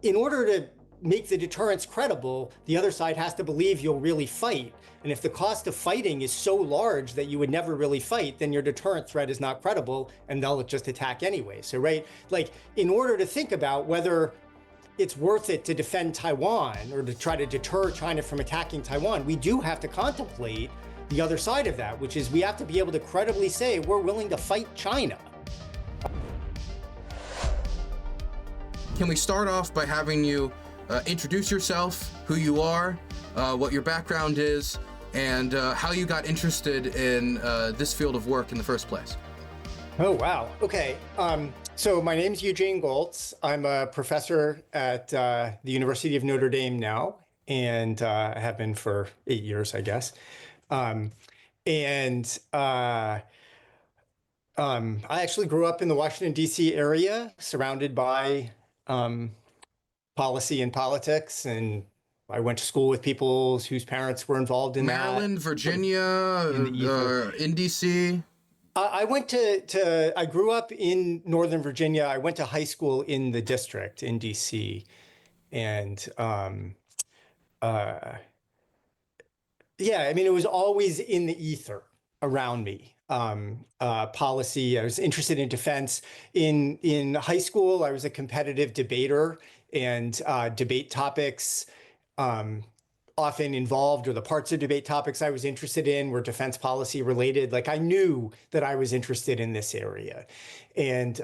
in order to make the deterrence credible, the other side has to believe you'll really fight. And if the cost of fighting is so large that you would never really fight, then your deterrent threat is not credible and they'll just attack anyway. So, right, like in order to think about whether it's worth it to defend Taiwan or to try to deter China from attacking Taiwan, we do have to contemplate the other side of that, which is we have to be able to credibly say we're willing to fight China. Can we start off by having you introduce yourself, who you are, what your background is, and how you got interested in this field of work in the first place? Oh, wow. Okay. So my name's Eugene Gholz. I'm a professor at the University of Notre Dame now, and I have been for 8 years, I guess. I actually grew up in the Washington, D.C. area, surrounded by policy and politics, and I went to school with people whose parents were involved in Maryland, Virginia, in D.C. I grew up in Northern Virginia. I went to high school in the district in DC. And yeah, I mean, it was always in the ether around me. Policy, I was interested in defense. In high school, I was a competitive debater, and debate topics often involved, or the parts of debate topics I was interested in were defense policy related. Like I knew that I was interested in this area. And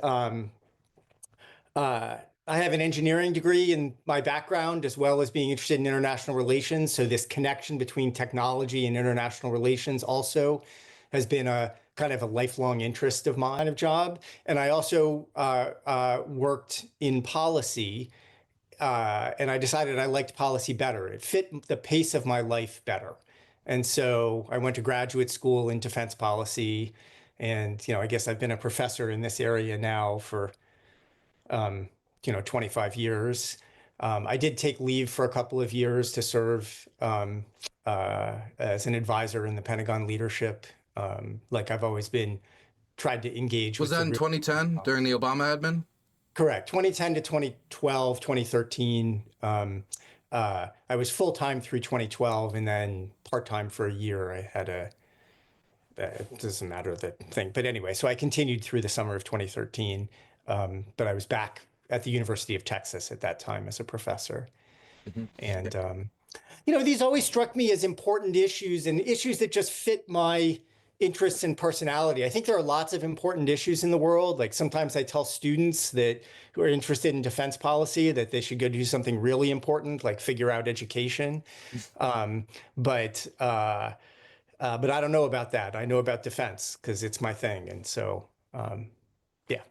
I have an engineering degree in my background, as well as being interested in international relations. So this connection between technology and international relations also has been a kind of a lifelong interest of mine of job. And I also worked in policy, and I decided I liked policy better. It fit the pace of my life better. And so I went to graduate school in defense policy. And, I guess I've been a professor in this area now for, 25 years. I did take leave for a couple of years to serve as an advisor in the Pentagon leadership. Like I've always tried to engage. Was that in 2010 during the Obama admin? Correct. 2010 to 2012, 2013. I was full-time through 2012 and then part-time for a year. I had it doesn't matter the thing. But anyway, so I continued through the summer of 2013. But I was back at the University of Texas at that time as a professor. Mm-hmm. And, these always struck me as important issues and issues that just fit my interests and personality. I think there are lots of important issues in the world. Like sometimes I tell students who are interested in defense policy that they should go do something really important, like figure out education. But I don't know about that. I know about defense because it's my thing. And so, yeah.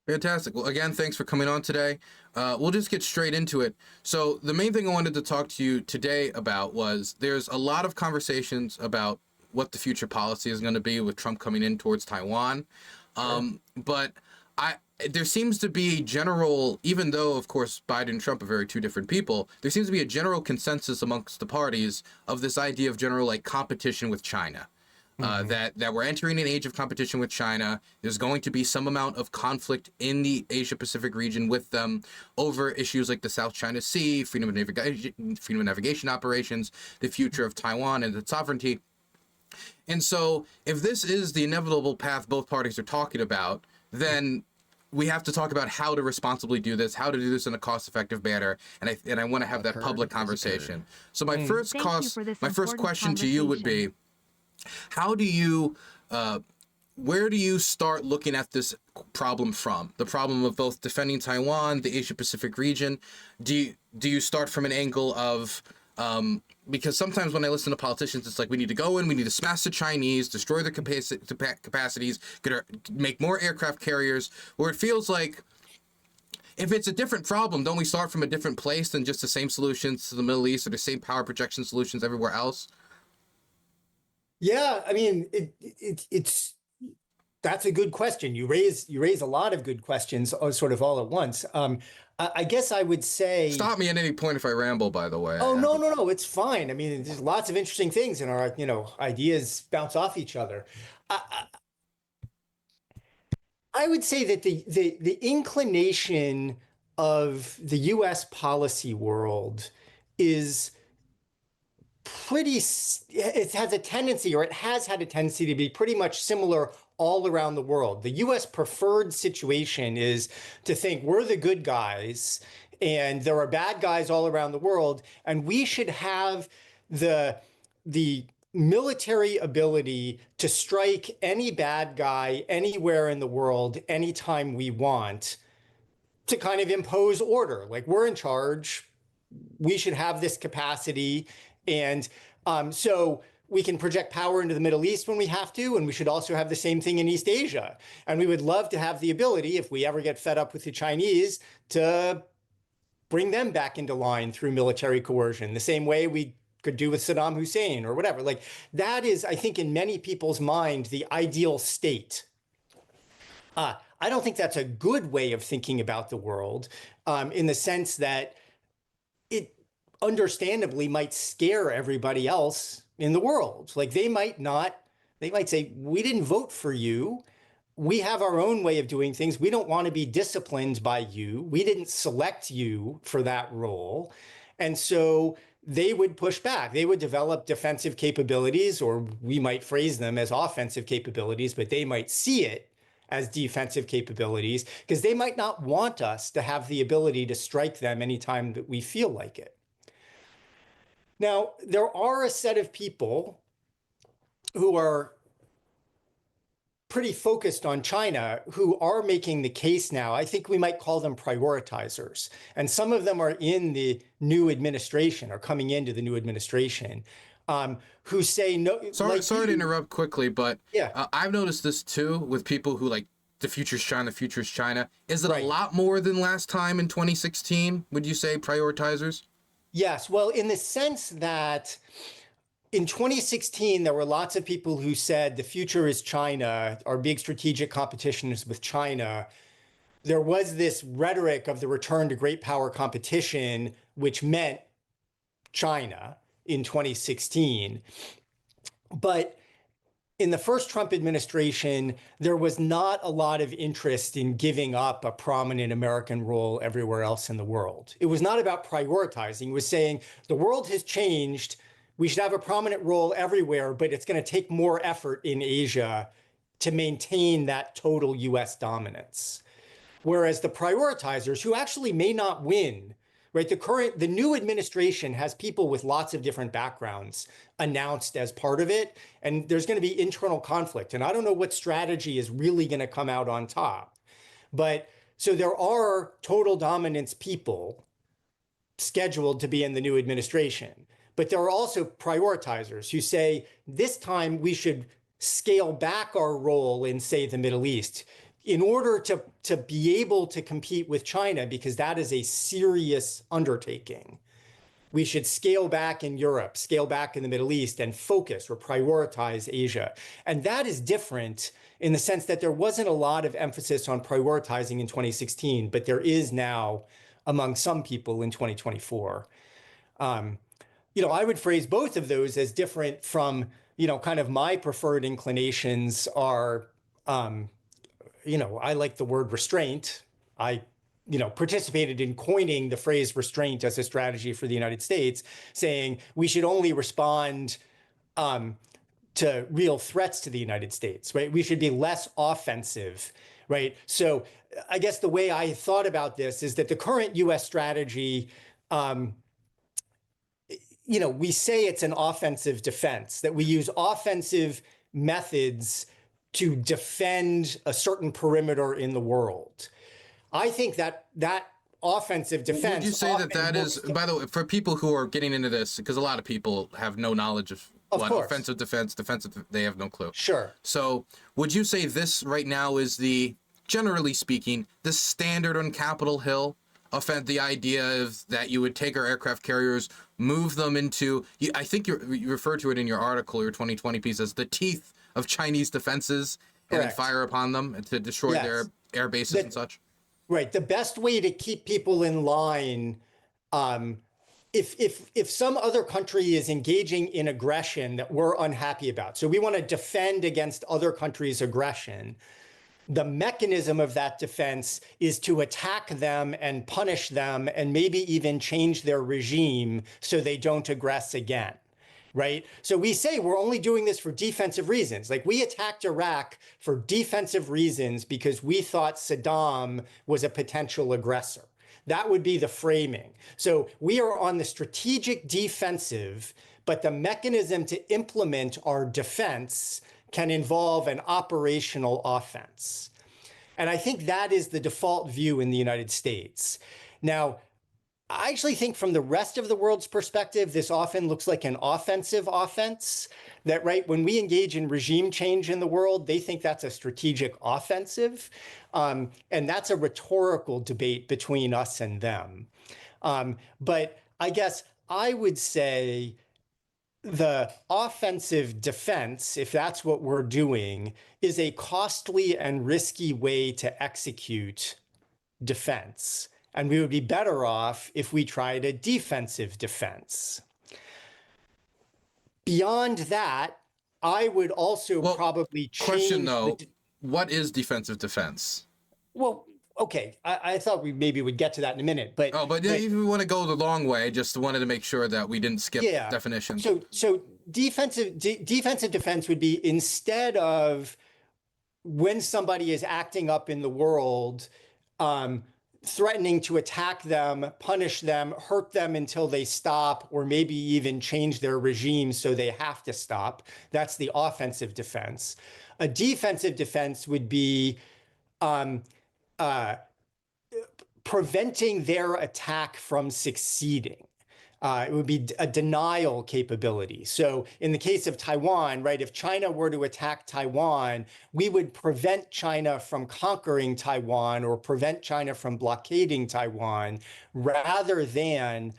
Fantastic. Well, again, thanks for coming on today. We'll just get straight into it. So the main thing I wanted to talk to you today about was there's a lot of conversations about what the future policy is going to be with Trump coming in towards Taiwan. But there seems to be general, even though, of course, Biden and Trump are very two different people, there seems to be a general consensus amongst the parties of this idea of general competition with China. Mm-hmm. That we're entering an age of competition with China. There's going to be some amount of conflict in the Asia-Pacific region with them over issues like the South China Sea, freedom of navigation operations, the future of Taiwan and its sovereignty. And so if this is the inevitable path both parties are talking about, then we have to talk about how to responsibly do this, how to do this in a cost-effective manner, and I want to have that public conversation. So my first question to you would be, how do you, where do you start looking at this problem from? The problem of both defending Taiwan, the Asia-Pacific region. Do you start from an angle of, because sometimes when I listen to politicians, it's like we need to go in, we need to smash the Chinese, destroy their capacities, make more aircraft carriers, where it feels like if it's a different problem, don't we start from a different place than just the same solutions to the Middle East or the same power projection solutions everywhere else? Yeah, I mean, that's a good question. You raise a lot of good questions, sort of all at once. I guess I would say. Stop me at any point if I ramble, by the way. Oh, no, it's fine. I mean, there's lots of interesting things, and our ideas bounce off each other. I would say that the inclination of the US policy world is it has a tendency, or it has had a tendency to be pretty much similar all around the world. The US preferred situation is to think we're the good guys and there are bad guys all around the world, and we should have the military ability to strike any bad guy anywhere in the world anytime we want, to kind of impose order. Like, we're in charge, we should have this capacity. And so we can project power into the Middle East when we have to, and we should also have the same thing in East Asia. And we would love to have the ability, if we ever get fed up with the Chinese, to bring them back into line through military coercion, the same way we could do with Saddam Hussein or whatever. Like, that is, I think, in many people's mind, the ideal state. I don't think that's a good way of thinking about the world, in the sense that it understandably might scare everybody else in the world. Like, they might say, we didn't vote for you. We have our own way of doing things. We don't want to be disciplined by you. We didn't select you for that role. And so they would push back. They would develop defensive capabilities, or we might phrase them as offensive capabilities, but they might see it as defensive capabilities, because they might not want us to have the ability to strike them anytime that we feel like it. Now, there are a set of people who are pretty focused on China who are making the case now. I think we might call them prioritizers. And some of them are in the new administration, or coming into the new administration, who say no. Sorry to interrupt quickly, but yeah. I've noticed this too with people who like the future's China, future's China. Is it Right. a lot more than last time in 2016? Would you say prioritizers? Yes. Well, in the sense that in 2016, there were lots of people who said the future is China, our big strategic competition is with China. There was this rhetoric of the return to great power competition, which meant China in 2016. But in the first Trump administration, there was not a lot of interest in giving up a prominent American role everywhere else in the world. It was not about prioritizing. It was saying the world has changed. We should have a prominent role everywhere, but it's going to take more effort in Asia to maintain that total US dominance. Whereas the prioritizers, who actually may not win, right? The new administration has people with lots of different backgrounds announced as part of it, and there's going to be internal conflict. And I don't know what strategy is really going to come out on top. But so there are total dominance people scheduled to be in the new administration. But there are also prioritizers who say, this time we should scale back our role in, say, the Middle East in order to be able to compete with China, because that is a serious undertaking. We should scale back in Europe, scale back in the Middle East, and focus or prioritize Asia. And that is different in the sense that there wasn't a lot of emphasis on prioritizing in 2016, but there is now among some people in 2024. I would phrase both of those as different from, kind of my preferred inclinations are, I like the word restraint. I, participated in coining the phrase restraint as a strategy for the United States, saying we should only respond to real threats to the United States, right? We should be less offensive, right? So I guess the way I thought about this is that the current US strategy, we say it's an offensive defense, that we use offensive methods to defend a certain perimeter in the world. I think that offensive defense. Would you say that is, by the way, for people who are getting into this, because a lot of people have no knowledge of what course. Offensive defense, defensive, they have no clue. Sure. So would you say this right now is generally speaking, the standard on Capitol Hill? The idea of that you would take our aircraft carriers, move them into, I think you referred to it in your article, your 2020 piece, as the teeth of Chinese defenses, and then fire upon them to destroy their air bases and such. Right. The best way to keep people in line, if some other country is engaging in aggression that we're unhappy about, so we want to defend against other countries' aggression, the mechanism of that defense is to attack them and punish them and maybe even change their regime so they don't aggress again. Right? So we say we're only doing this for defensive reasons. Like we attacked Iraq for defensive reasons because we thought Saddam was a potential aggressor. That would be the framing. So we are on the strategic defensive, but the mechanism to implement our defense can involve an operational offense. And I think that is the default view in the United States. Now, I actually think from the rest of the world's perspective, this often looks like an offensive offense. That, right, when we engage in regime change in the world, they think that's a strategic offensive. And that's a rhetorical debate between us and them. But I guess I would say the offensive defense, if that's what we're doing, is a costly and risky way to execute defense. And we would be better off if we tried a defensive defense. Beyond that, I would also probably change. Question though, what is defensive defense? Well, okay, I thought we maybe would get to that in a minute, but if we want to go the long way, just wanted to make sure that we didn't skip definitions. So defensive defense would be, instead of when somebody is acting up in the world, threatening to attack them, punish them, hurt them until they stop, or maybe even change their regime so they have to stop. That's the offensive defense. A defensive defense would be preventing their attack from succeeding. It would be a denial capability. So in the case of Taiwan, right, if China were to attack Taiwan, we would prevent China from conquering Taiwan or prevent China from blockading Taiwan, rather than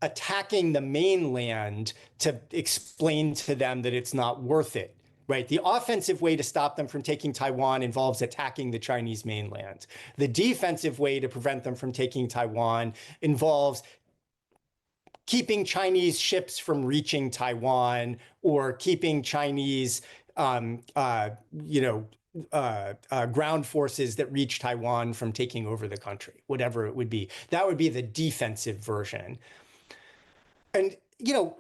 attacking the mainland to explain to them that it's not worth it. Right. The offensive way to stop them from taking Taiwan involves attacking the Chinese mainland. The defensive way to prevent them from taking Taiwan involves keeping Chinese ships from reaching Taiwan, or keeping Chinese, ground forces that reach Taiwan from taking over the country, whatever it would be. That would be the defensive version. And,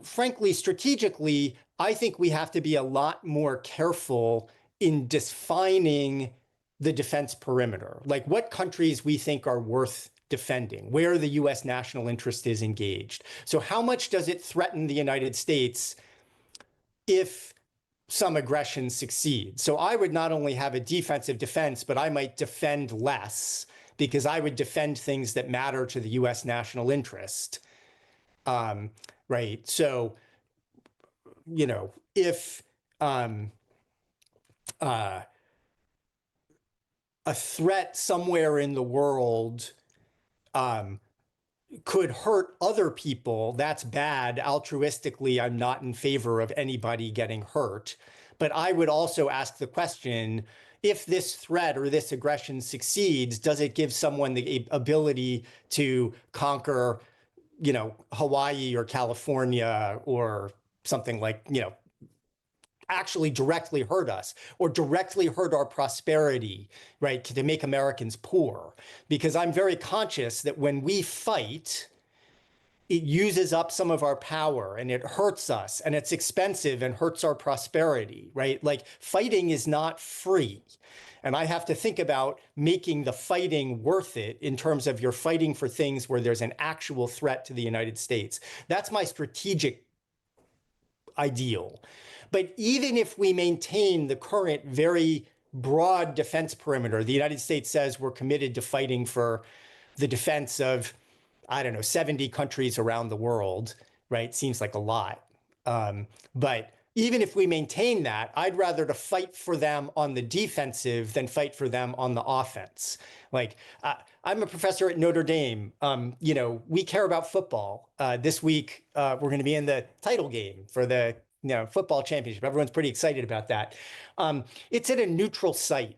frankly, strategically, I think we have to be a lot more careful in defining the defense perimeter, like what countries we think are worth defending, where the U.S. national interest is engaged. So how much does it threaten the United States if some aggression succeeds? So I would not only have a defensive defense, but I might defend less, because I would defend things that matter to the U.S. national interest. Right. So, if a threat somewhere in the world could hurt other people, that's bad. Altruistically, I'm not in favor of anybody getting hurt. But I would also ask the question, if this threat or this aggression succeeds, does it give someone the ability to conquer, Hawaii or California or something, like, actually directly hurt us or directly hurt our prosperity, right, to make Americans poor? Because I'm very conscious that when we fight, it uses up some of our power and it hurts us and it's expensive and hurts our prosperity, right? Like, fighting is not free. And I have to think about making the fighting worth it in terms of you're fighting for things where there's an actual threat to the United States. That's my strategic ideal. But even if we maintain the current very broad defense perimeter, the United States says we're committed to fighting for the defense of, 70 countries around the world, right? Seems like a lot. But even if we maintain that, I'd rather to fight for them on the defensive than fight for them on the offense. Like, I'm a professor at Notre Dame. We care about football. This week, we're going to be in the title game for the football championship. Everyone's pretty excited about that. It's at a neutral site,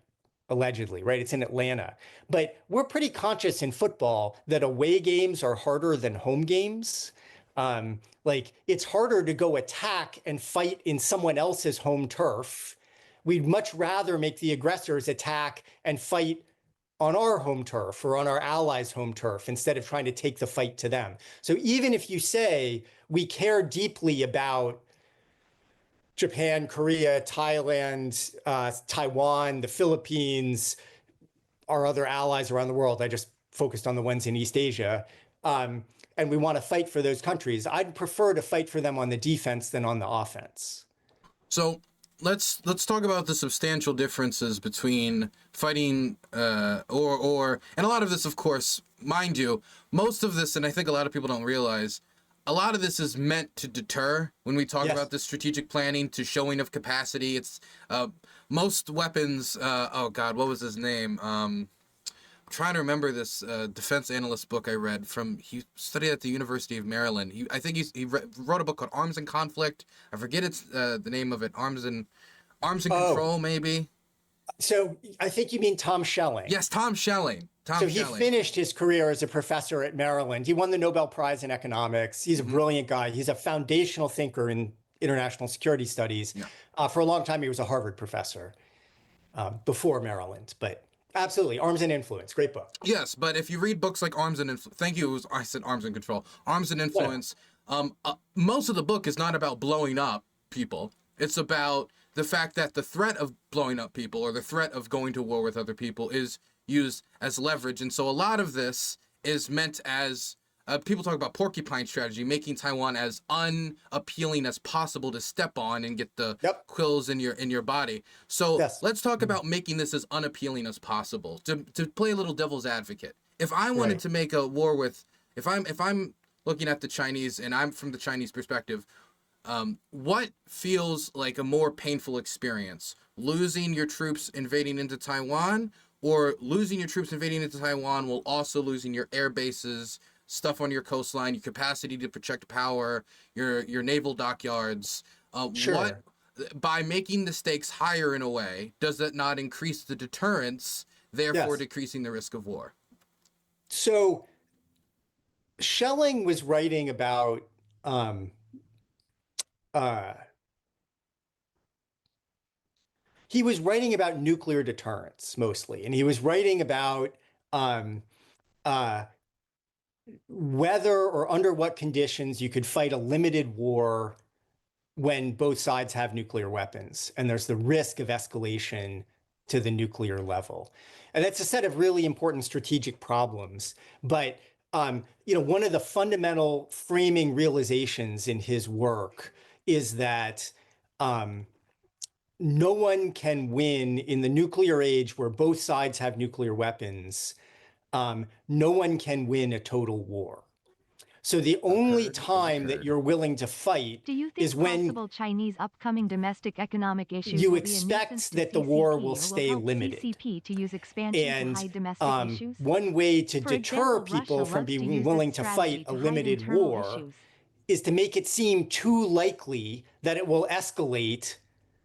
allegedly, right? It's in Atlanta. But we're pretty conscious in football that away games are harder than home games. Like, it's harder to go attack and fight in someone else's home turf we'd much rather make the aggressors attack and fight on our home turf or on our allies' home turf instead of trying to take the fight to them. So even if you say we care deeply about Japan, Korea, Thailand, Taiwan, the Philippines, our other allies around the world, I just focused on the ones in East Asia, and we want to fight for those countries, I'd prefer to fight for them on the defense than on the offense. So let's talk about the substantial differences between fighting or and a lot of this, of course, mind you, most of this, and I think a lot of people don't realize, a lot of this is meant to deter when we talk about the strategic planning to showing of capacity. It's most weapons. Oh God, what was his name? I'm trying to remember this defense analyst book I read from. He studied at the University of Maryland. I think he wrote a book called Arms and Conflict. I forget it's the name of it. Arms and Control, maybe. So I think you mean Tom Schelling. Yes, Tom Schelling. He finished his career as a professor at Maryland. He won the Nobel Prize in economics. He's a brilliant guy. He's a foundational thinker in international security studies. Yeah. For a long time, he was a Harvard professor before Maryland. But absolutely, Arms and Influence, great book. Yes, but if you read books like Arms and Influence, thank you. I said Arms and Control. Arms and Influence. Most of the book is not about blowing up people. It's about the fact that the threat of blowing up people or the threat of going to war with other people is used as leverage. And so a lot of this is meant as people talk about porcupine strategy, making Taiwan as unappealing as possible to step on and get the quills in your body. So let's talk about making this as unappealing as possible to play a little devil's advocate. If I wanted to make a war with, if I'm looking at the Chinese and I'm from the Chinese perspective, what feels like a more painful experience? Losing your troops invading into Taiwan, or losing your troops invading into Taiwan while also losing your air bases, stuff on your coastline, your capacity to project power, your naval dockyards? What, by making the stakes higher in a way, does that not increase the deterrence, therefore decreasing the risk of war? So Schelling was writing about he was writing about nuclear deterrence mostly, and he was writing about whether or under what conditions you could fight a limited war when both sides have nuclear weapons, and there's the risk of escalation to the nuclear level. And that's a set of really important strategic problems. But one of the fundamental framing realizations in his work is that no one can win in the nuclear age where both sides have nuclear weapons. No one can win a total war. So the only time that you're willing to fight is when possible Chinese upcoming domestic economic issues you expect that the war will stay limited. To use expansion to hide domestic issues? One way to deter people from being willing to fight a limited war is to make it seem too likely that it will escalate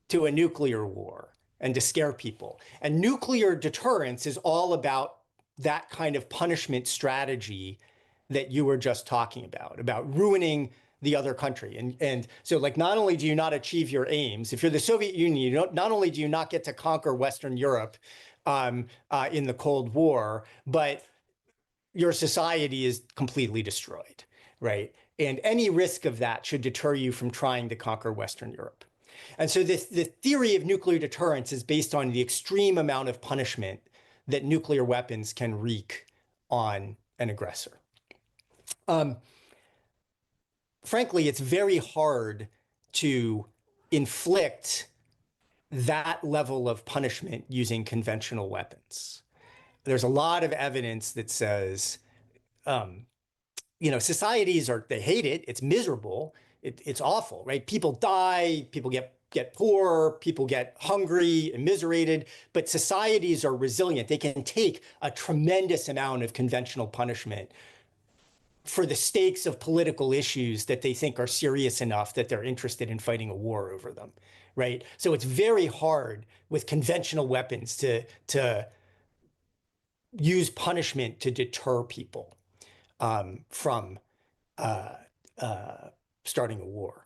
to a nuclear war and to scare people. And nuclear deterrence is all about that kind of punishment strategy that you were just talking about ruining the other country. And so, like, not only do you not achieve your aims, if you're the Soviet Union, not only do you not get to conquer Western Europe in the Cold War, but your society is completely destroyed, right? And any risk of that should deter you from trying to conquer Western Europe. And so the theory of nuclear deterrence is based on the extreme amount of punishment that nuclear weapons can wreak on an aggressor. Frankly, it's very hard to inflict that level of punishment using conventional weapons. There's a lot of evidence that says, societies they hate it. It's miserable. It's awful, right? People die, people get poor, people get hungry, immiserated, but societies are resilient. They can take a tremendous amount of conventional punishment for the stakes of political issues that they think are serious enough that they're interested in fighting a war over them, right? So it's very hard with conventional weapons to use punishment to deter people from starting a war.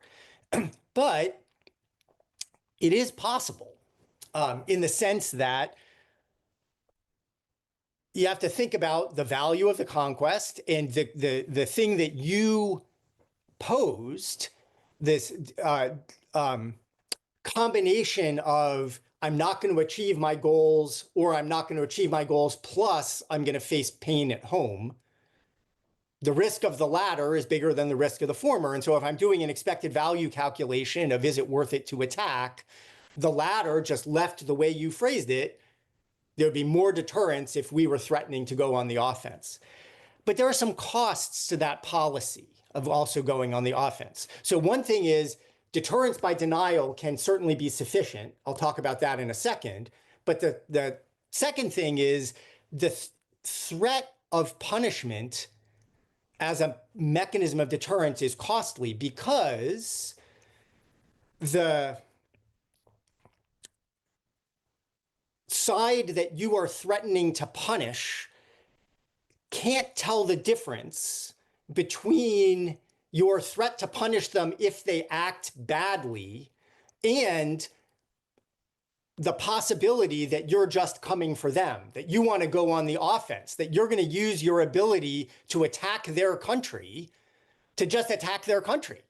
But it is possible. in the sense that you have to think about the value of the conquest and the thing that you posed, this combination of I'm not going to achieve my goals, or I'm not going to achieve my goals, plus I'm going to face pain at home. The risk of the latter is bigger than the risk of the former. And so if I'm doing an expected value calculation of is it worth it to attack, the latter, just left the way you phrased it, there would be more deterrence if we were threatening to go on the offense. But there are some costs to that policy of also going on the offense. So one thing is deterrence by denial can certainly be sufficient. I'll talk about that in a second. But the second thing is the threat of punishment as a mechanism of deterrence is costly, because the side that you are threatening to punish can't tell the difference between your threat to punish them if they act badly and the possibility that you're just coming for them, that you want to go on the offense, that you're going to use your ability to attack their country to just attack their country.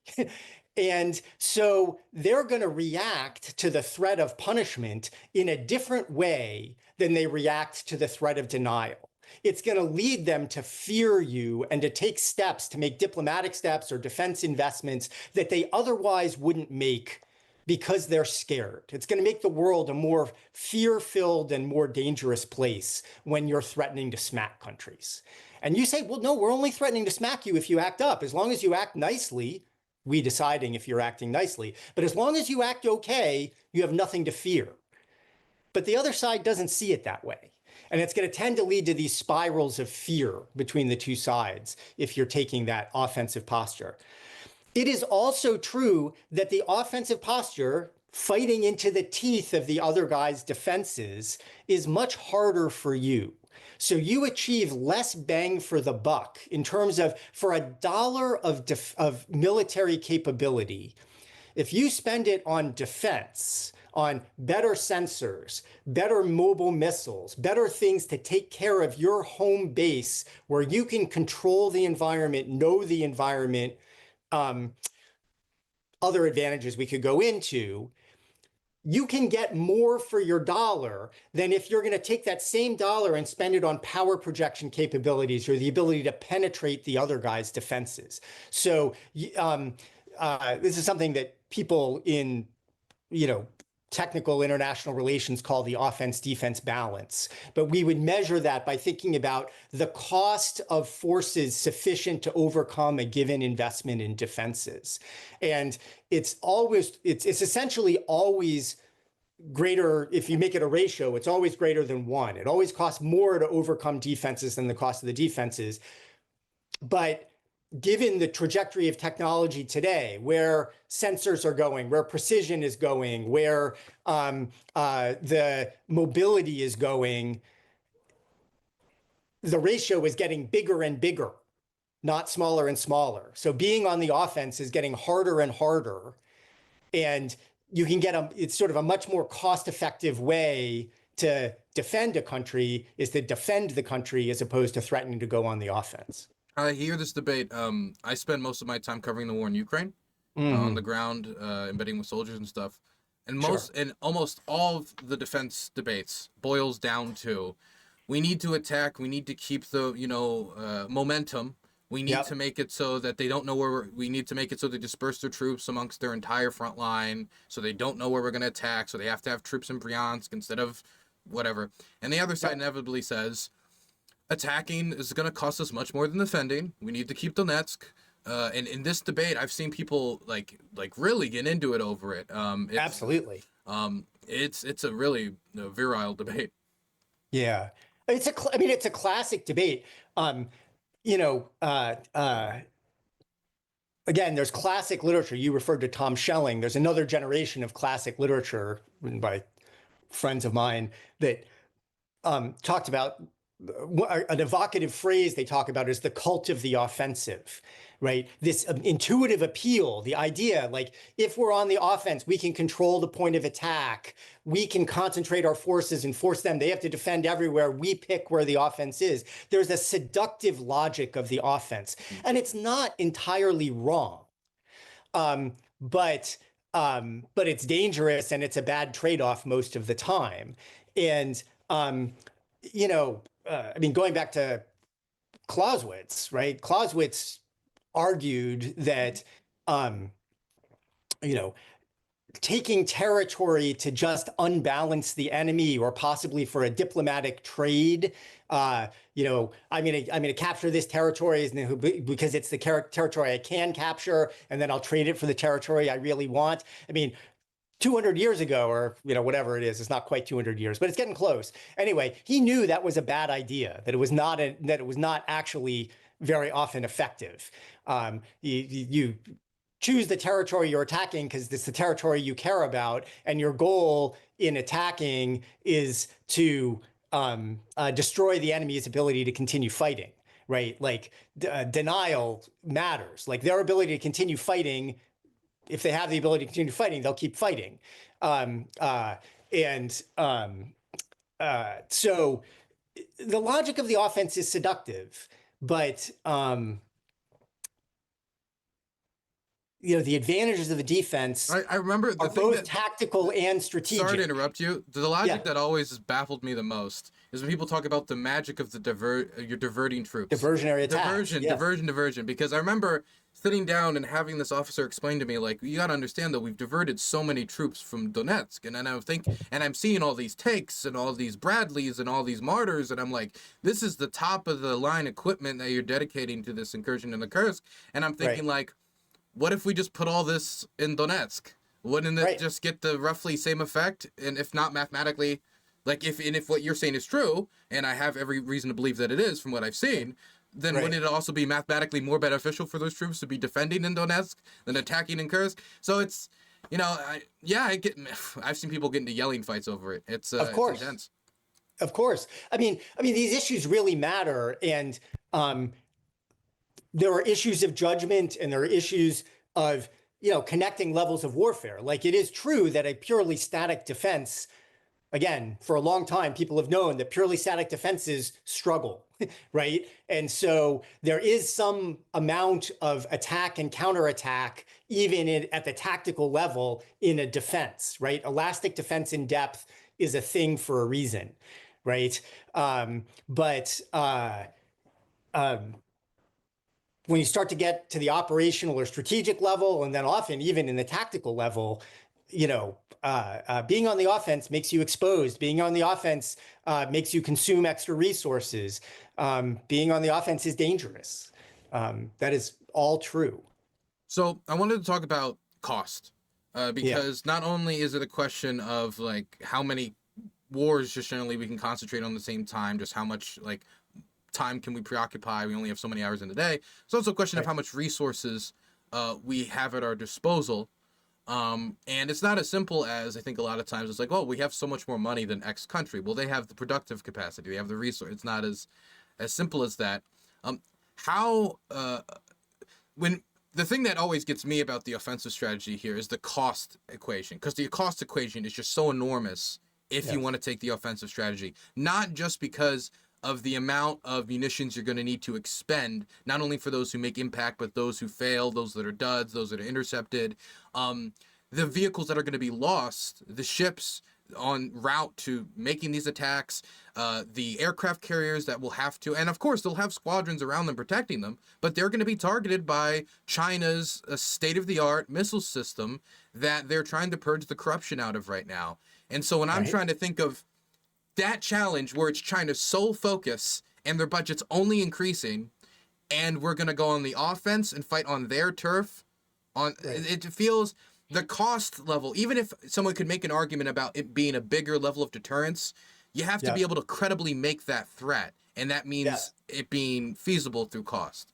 And so they're going to react to the threat of punishment in a different way than they react to the threat of denial. It's going to lead them to fear you and to take steps, to make diplomatic steps or defense investments that they otherwise wouldn't make because they're scared. It's going to make the world a more fear-filled and more dangerous place when you're threatening to smack countries. And you say, well, no, we're only threatening to smack you if you act up. As long as you act nicely, we deciding if you're acting nicely. But as long as you act okay, you have nothing to fear. But the other side doesn't see it that way. And it's going to tend to lead to these spirals of fear between the two sides if you're taking that offensive posture. It is also true that the offensive posture, fighting into the teeth of the other guy's defenses, is much harder for you. So you achieve less bang for the buck in terms of, for $1 of military capability, if you spend it on defense, on better sensors, better mobile missiles, better things to take care of your home base where you can control the environment, know the environment, other advantages we could go into, you can get more for your dollar than if you're going to take that same dollar and spend it on power projection capabilities or the ability to penetrate the other guy's defenses. So this is something that people in, technical international relations call the offense-defense balance. But we would measure that by thinking about the cost of forces sufficient to overcome a given investment in defenses. And it's essentially always greater. If you make it a ratio, it's always greater than 1. It always costs more to overcome defenses than the cost of the defenses. But given the trajectory of technology today, where sensors are going, where precision is going, where the mobility is going, the ratio is getting bigger and bigger, not smaller and smaller. So being on the offense is getting harder and harder. And you can get it's sort of a much more cost-effective way to defend a country is to defend the country as opposed to threatening to go on the offense. I hear this debate. I spend most of my time covering the war in Ukraine, on the ground, embedding with soldiers and stuff. And almost all of the defense debates boils down to, we need to attack. We need to keep the momentum. We need to make it so that they don't know where we need to make it so they disperse their troops amongst their entire front line, so they don't know where we're going to attack. So they have to have troops in Bryansk instead of whatever. And the other side inevitably says, attacking is going to cost us much more than defending. We need to keep Donetsk. And in this debate, I've seen people like really get into it over it. Absolutely. It's a really virile debate. Yeah, it's a classic debate. Again, there's classic literature. You referred to Tom Schelling. There's another generation of classic literature written by friends of mine that talked about an evocative phrase they talk about is the cult of the offensive, right? This intuitive appeal, the idea, like, if we're on the offense, we can control the point of attack. We can concentrate our forces and force them. They have to defend everywhere. We pick where the offense is. There's a seductive logic of the offense. And it's not entirely wrong. But it's dangerous and it's a bad trade-off most of the time. And, you know, I mean, going back to Clausewitz, right? Clausewitz argued that, you know, taking territory to just unbalance the enemy or possibly for a diplomatic trade, you know, I'm gonna capture this territory because it's the territory I can capture, and then I'll trade it for the territory I really want. I mean, 200 years ago, or, you know, whatever it is, it's not quite 200 years, but it's getting close. Anyway, he knew that was a bad idea, that it was not actually very often effective. You choose the territory you're attacking because it's the territory you care about, and your goal in attacking is to destroy the enemy's ability to continue fighting, right? Like, denial matters. Like, their ability to continue fighting, if they have the ability to continue fighting, they'll keep fighting. So the logic of the offense is seductive, but you know, the advantages of the defense I remember the are thing both that, tactical and strategic. sorry to interrupt you. The logic that always has baffled me the most is when people talk about the magic of the you're diverting troops. Diversionary attacks. Diversion. Because I remember sitting down and having this officer explain to me, like, you got to understand that we've diverted so many troops from Donetsk, and I'm seeing all these tanks and all these Bradleys and all these mortars, and I'm like, this is the top of the line equipment that you're dedicating to this incursion in the Kursk, and I'm thinking, like, what if we just put all this in Donetsk? Wouldn't it just get the roughly same effect? And if not mathematically, like, if what you're saying is true, and I have every reason to believe that it is from what I've seen, then wouldn't it also be mathematically more beneficial for those troops to be defending in Donetsk than attacking in Kursk? So it's, you know, I've seen people get into yelling fights over it. It's of course. It's intense. Of course. I mean, these issues really matter, and there are issues of judgment, and there are issues of, you know, connecting levels of warfare. Like, it is true that a purely static defense, again, for a long time, people have known that purely static defenses struggle, right? And so there is some amount of attack and counterattack, even at the tactical level, in a defense, right? Elastic defense in depth is a thing for a reason, right? When you start to get to the operational or strategic level, and then often even in the tactical level, you know, being on the offense makes you exposed. Being on the offense makes you consume extra resources. Being on the offense is dangerous. That is all true. So I wanted to talk about cost, because not only is it a question of, like, how many wars just generally we can concentrate on at the same time, just how much, like, time can we preoccupy? We only have so many hours in the day. It's also a question of how much resources we have at our disposal. And it's not as simple as, I think a lot of times it's like, oh, we have so much more money than X country. Well, they have the productive capacity. They have the resource. It's not as simple as that. When the thing that always gets me about the offensive strategy here is the cost equation, because the cost equation is just so enormous if you want to take the offensive strategy, not just because of the amount of munitions you're going to need to expend, not only for those who make impact, but those who fail, those that are duds, those that are intercepted, the vehicles that are going to be lost, the ships on route to making these attacks, the aircraft carriers that will have to, and of course they'll have squadrons around them protecting them, but they're going to be targeted by China's state-of-the-art missile system that they're trying to purge the corruption out of right now. And so when I'm trying to think of that challenge where it's China's sole focus and their budget's only increasing, and we're going to go on the offense and fight on their turf, it feels the cost level, even if someone could make an argument about it being a bigger level of deterrence, you have to be able to credibly make that threat. And that means it being feasible through cost.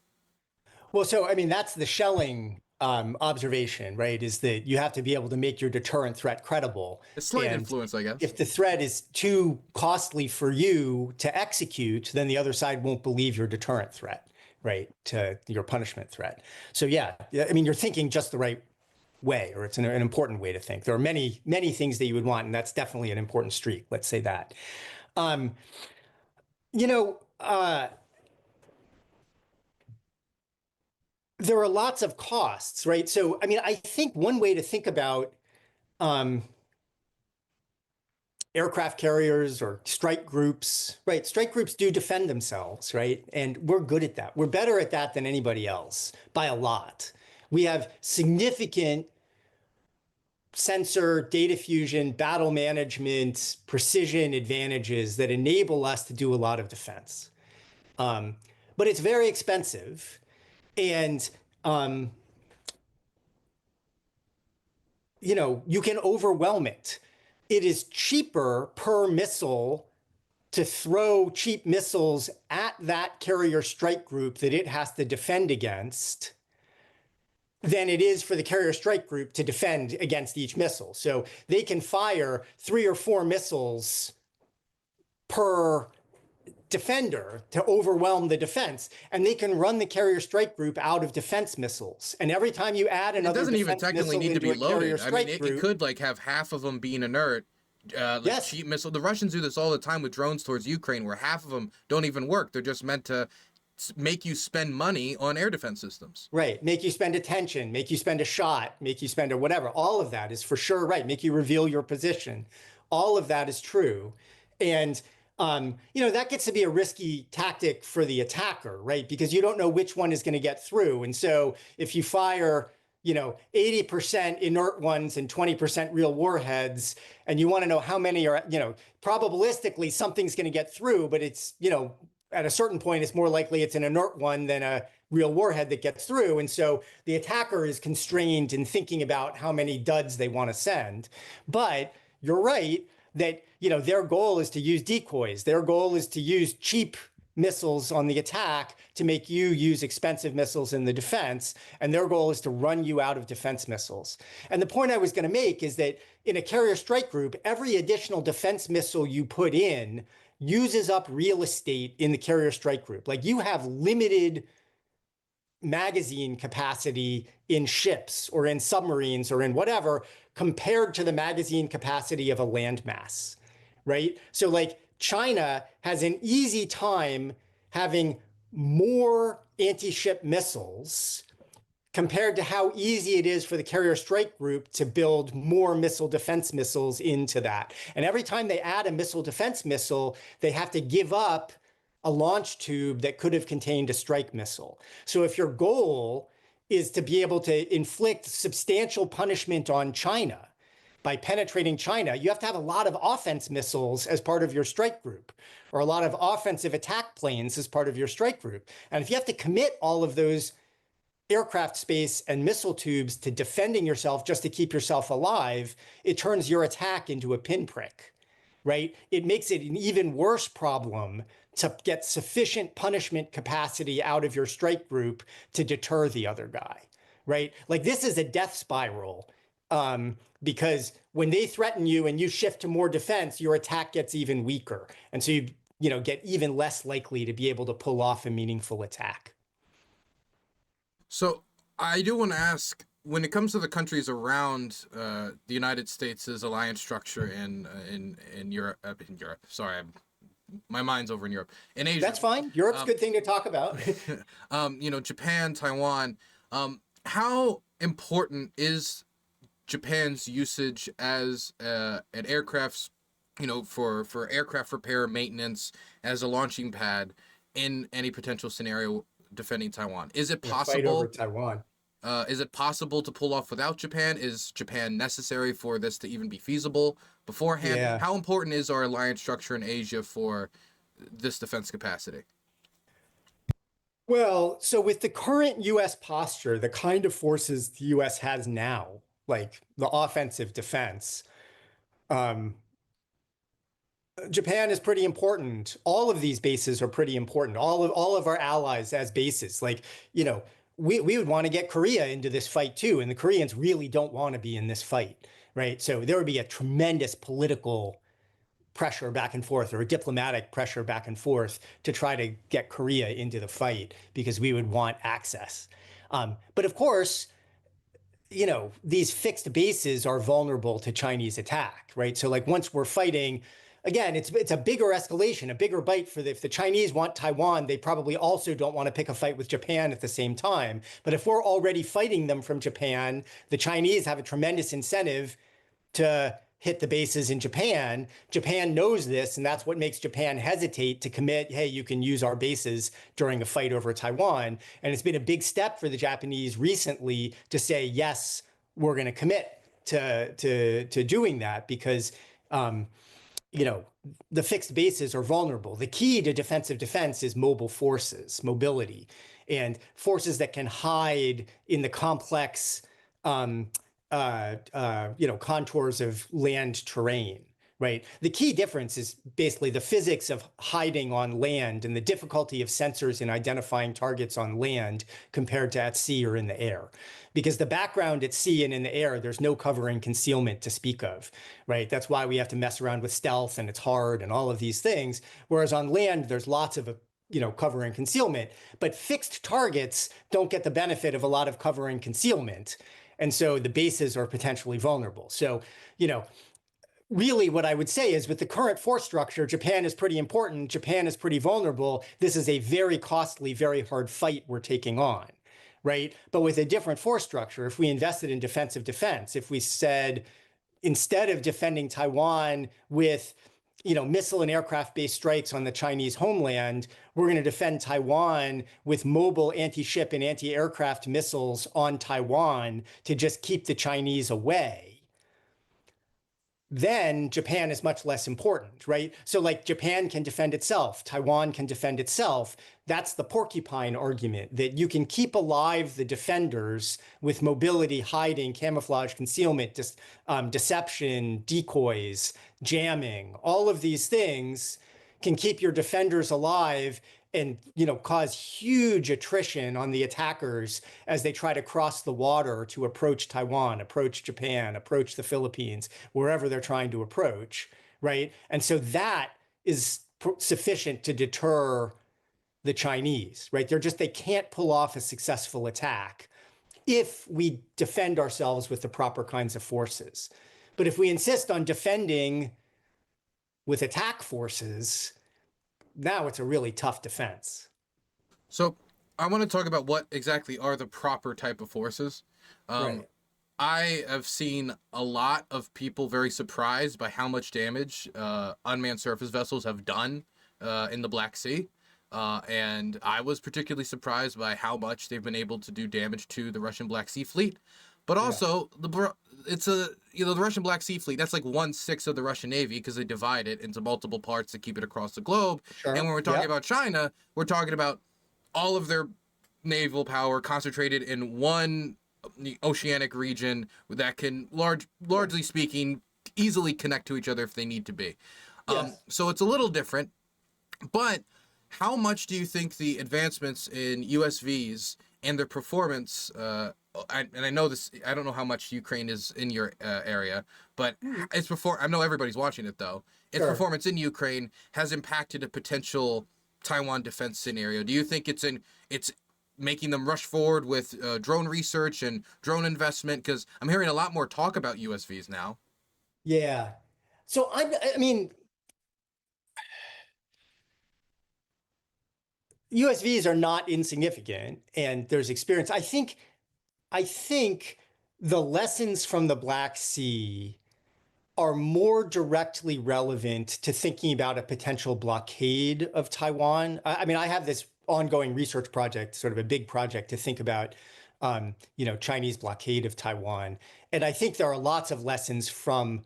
Well, so, I mean, that's the shelling observation, right? Is that you have to be able to make your deterrent threat credible. A slight influence, I guess. If the threat is too costly for you to execute, then the other side won't believe your deterrent threat, right, to your punishment threat. So yeah, I mean, you're thinking just the right way, or it's an important way to think. There are many, many things that you would want, and that's definitely an important streak. Let's say that. You know, there are lots of costs, right? So, I mean, I think one way to think about aircraft carriers or strike groups, right? Strike groups do defend themselves, right? And we're good at that. We're better at that than anybody else by a lot. We have significant sensor, data fusion, battle management, precision advantages that enable us to do a lot of defense. But it's very expensive. And, you know, you can overwhelm it. It is cheaper per missile to throw cheap missiles at that carrier strike group that it has to defend against than it is for the carrier strike group to defend against each missile. So they can fire 3 or 4 missiles per defender to overwhelm the defense, and they can run the carrier strike group out of defense missiles. And every time you add another, it doesn't even technically need to be loaded. I mean, it could like have half of them being inert. Like yes. Cheap missile. The Russians do this all the time with drones towards Ukraine, where half of them don't even work. They're just meant to make you spend money on air defense systems. Right. Make you spend attention, make you spend a shot, make you spend a whatever. All of that is for sure right. Make you reveal your position. All of that is true. And you know, that gets to be a risky tactic for the attacker, right? Because you don't know which one is going to get through. And so if you fire, you know, 80% inert ones and 20% real warheads, and you want to know how many are, you know, probabilistically something's going to get through, but it's, you know, at a certain point, it's more likely it's an inert one than a real warhead that gets through. And so the attacker is constrained in thinking about how many duds they want to send. But you're right that, you know, their goal is to use decoys. Their goal is to use cheap missiles on the attack to make you use expensive missiles in the defense. And their goal is to run you out of defense missiles. And the point I was going to make is that in a carrier strike group, every additional defense missile you put in uses up real estate in the carrier strike group. Like you have limited magazine capacity in ships or in submarines or in whatever compared to the magazine capacity of a landmass, right? So like China has an easy time having more anti-ship missiles compared to how easy it is for the carrier strike group to build more missile defense missiles into that. And every time they add a missile defense missile, they have to give up a launch tube that could have contained a strike missile. So if your goal is to be able to inflict substantial punishment on China by penetrating China, you have to have a lot of offense missiles as part of your strike group, or a lot of offensive attack planes as part of your strike group. And if you have to commit all of those aircraft space and missile tubes to defending yourself just to keep yourself alive, it turns your attack into a pinprick, right? It makes it an even worse problem to get sufficient punishment capacity out of your strike group to deter the other guy, right? Like this is a death spiral because when they threaten you and you shift to more defense, your attack gets even weaker. And so you know, get even less likely to be able to pull off a meaningful attack. So I do want to ask, when it comes to the countries around the United States' alliance structure in Europe, sorry, my mind's over in Europe, in Asia. That's fine. Europe's a good thing to talk about. You know, Japan, Taiwan. How important is Japan's usage as an aircraft's, you know, for aircraft repair, maintenance, as a launching pad in any potential scenario defending Taiwan? Is it possible? Fight over Taiwan. Is it possible to pull off without Japan? Is Japan necessary for this to even be feasible beforehand? Yeah. How important is our alliance structure in Asia for this defense capacity? Well, so with the current U.S. posture, the kind of forces the U.S. has now, like the offensive defense, Japan is pretty important. All of these bases are pretty important. All of our allies as bases, like, you know, we would want to get Korea into this fight too, and the Koreans really don't want to be in this fight, right? So there would be a tremendous political pressure back and forth, or a diplomatic pressure back and forth to try to get Korea into the fight, because we would want access. But of course, these fixed bases are vulnerable to Chinese attack, right? So like once we're fighting, again, it's a bigger escalation, a bigger bite if the Chinese want Taiwan, they probably also don't want to pick a fight with Japan at the same time. But if we're already fighting them from Japan, the Chinese have a tremendous incentive to hit the bases in Japan. Japan knows this, and that's what makes Japan hesitate to commit, hey, you can use our bases during a fight over Taiwan. And it's been a big step for the Japanese recently to say, yes, we're going to commit to doing that, because the fixed bases are vulnerable. The key to defensive defense is mobile forces, mobility, and forces that can hide in the complex contours of land terrain, right? The key difference is basically the physics of hiding on land and the difficulty of sensors in identifying targets on land compared to at sea or in the air. Because the background at sea and in the air, there's no cover and concealment to speak of, right? That's why we have to mess around with stealth, and it's hard and all of these things. Whereas on land, there's lots of cover and concealment, but fixed targets don't get the benefit of a lot of cover and concealment. And so the bases are potentially vulnerable. So, really what I would say is, with the current force structure, Japan is pretty important. Japan is pretty vulnerable. This is a very costly, very hard fight we're taking on, right? But with a different force structure, if we invested in defensive defense, if we said, instead of defending Taiwan with missile and aircraft-based strikes on the Chinese homeland, we're going to defend Taiwan with mobile anti-ship and anti-aircraft missiles on Taiwan to just keep the Chinese away, then Japan is much less important, right? So like Japan can defend itself, Taiwan can defend itself. That's the porcupine argument, that you can keep alive the defenders with mobility, hiding, camouflage, concealment, deception, decoys, jamming. All of these things can keep your defenders alive and cause huge attrition on the attackers as they try to cross the water to approach Taiwan, approach Japan, approach the Philippines, wherever they're trying to approach, right? And so that is sufficient to deter the Chinese, right? They can't pull off a successful attack if we defend ourselves with the proper kinds of forces. But if we insist on defending with attack forces, now it's a really tough defense. So I want to talk about what exactly are the proper type of forces. Right. I have seen a lot of people very surprised by how much damage unmanned surface vessels have done in the Black Sea. And I was particularly surprised by how much they've been able to do damage to the Russian Black Sea Fleet. But also, the Russian Black Sea Fleet, that's like 1/6 of the Russian Navy, because they divide it into multiple parts to keep it across the globe. Sure. And when we're talking about China, we're talking about all of their naval power concentrated in one oceanic region that can, largely speaking, easily connect to each other if they need to be. Yes. So it's a little different. But how much do you think the advancements in USVs and their performance, and I know this, I don't know how much Ukraine is in your area, but I know everybody's watching it though. Its Sure. performance in Ukraine has impacted a potential Taiwan defense scenario. Do you think it's making them rush forward with drone research and drone investment? Because I'm hearing a lot more talk about USVs now. Yeah. So I mean, USVs are not insignificant, and there's experience. I think the lessons from the Black Sea are more directly relevant to thinking about a potential blockade of Taiwan. I mean, I have this ongoing research project, sort of a big project, to think about, Chinese blockade of Taiwan. And I think there are lots of lessons from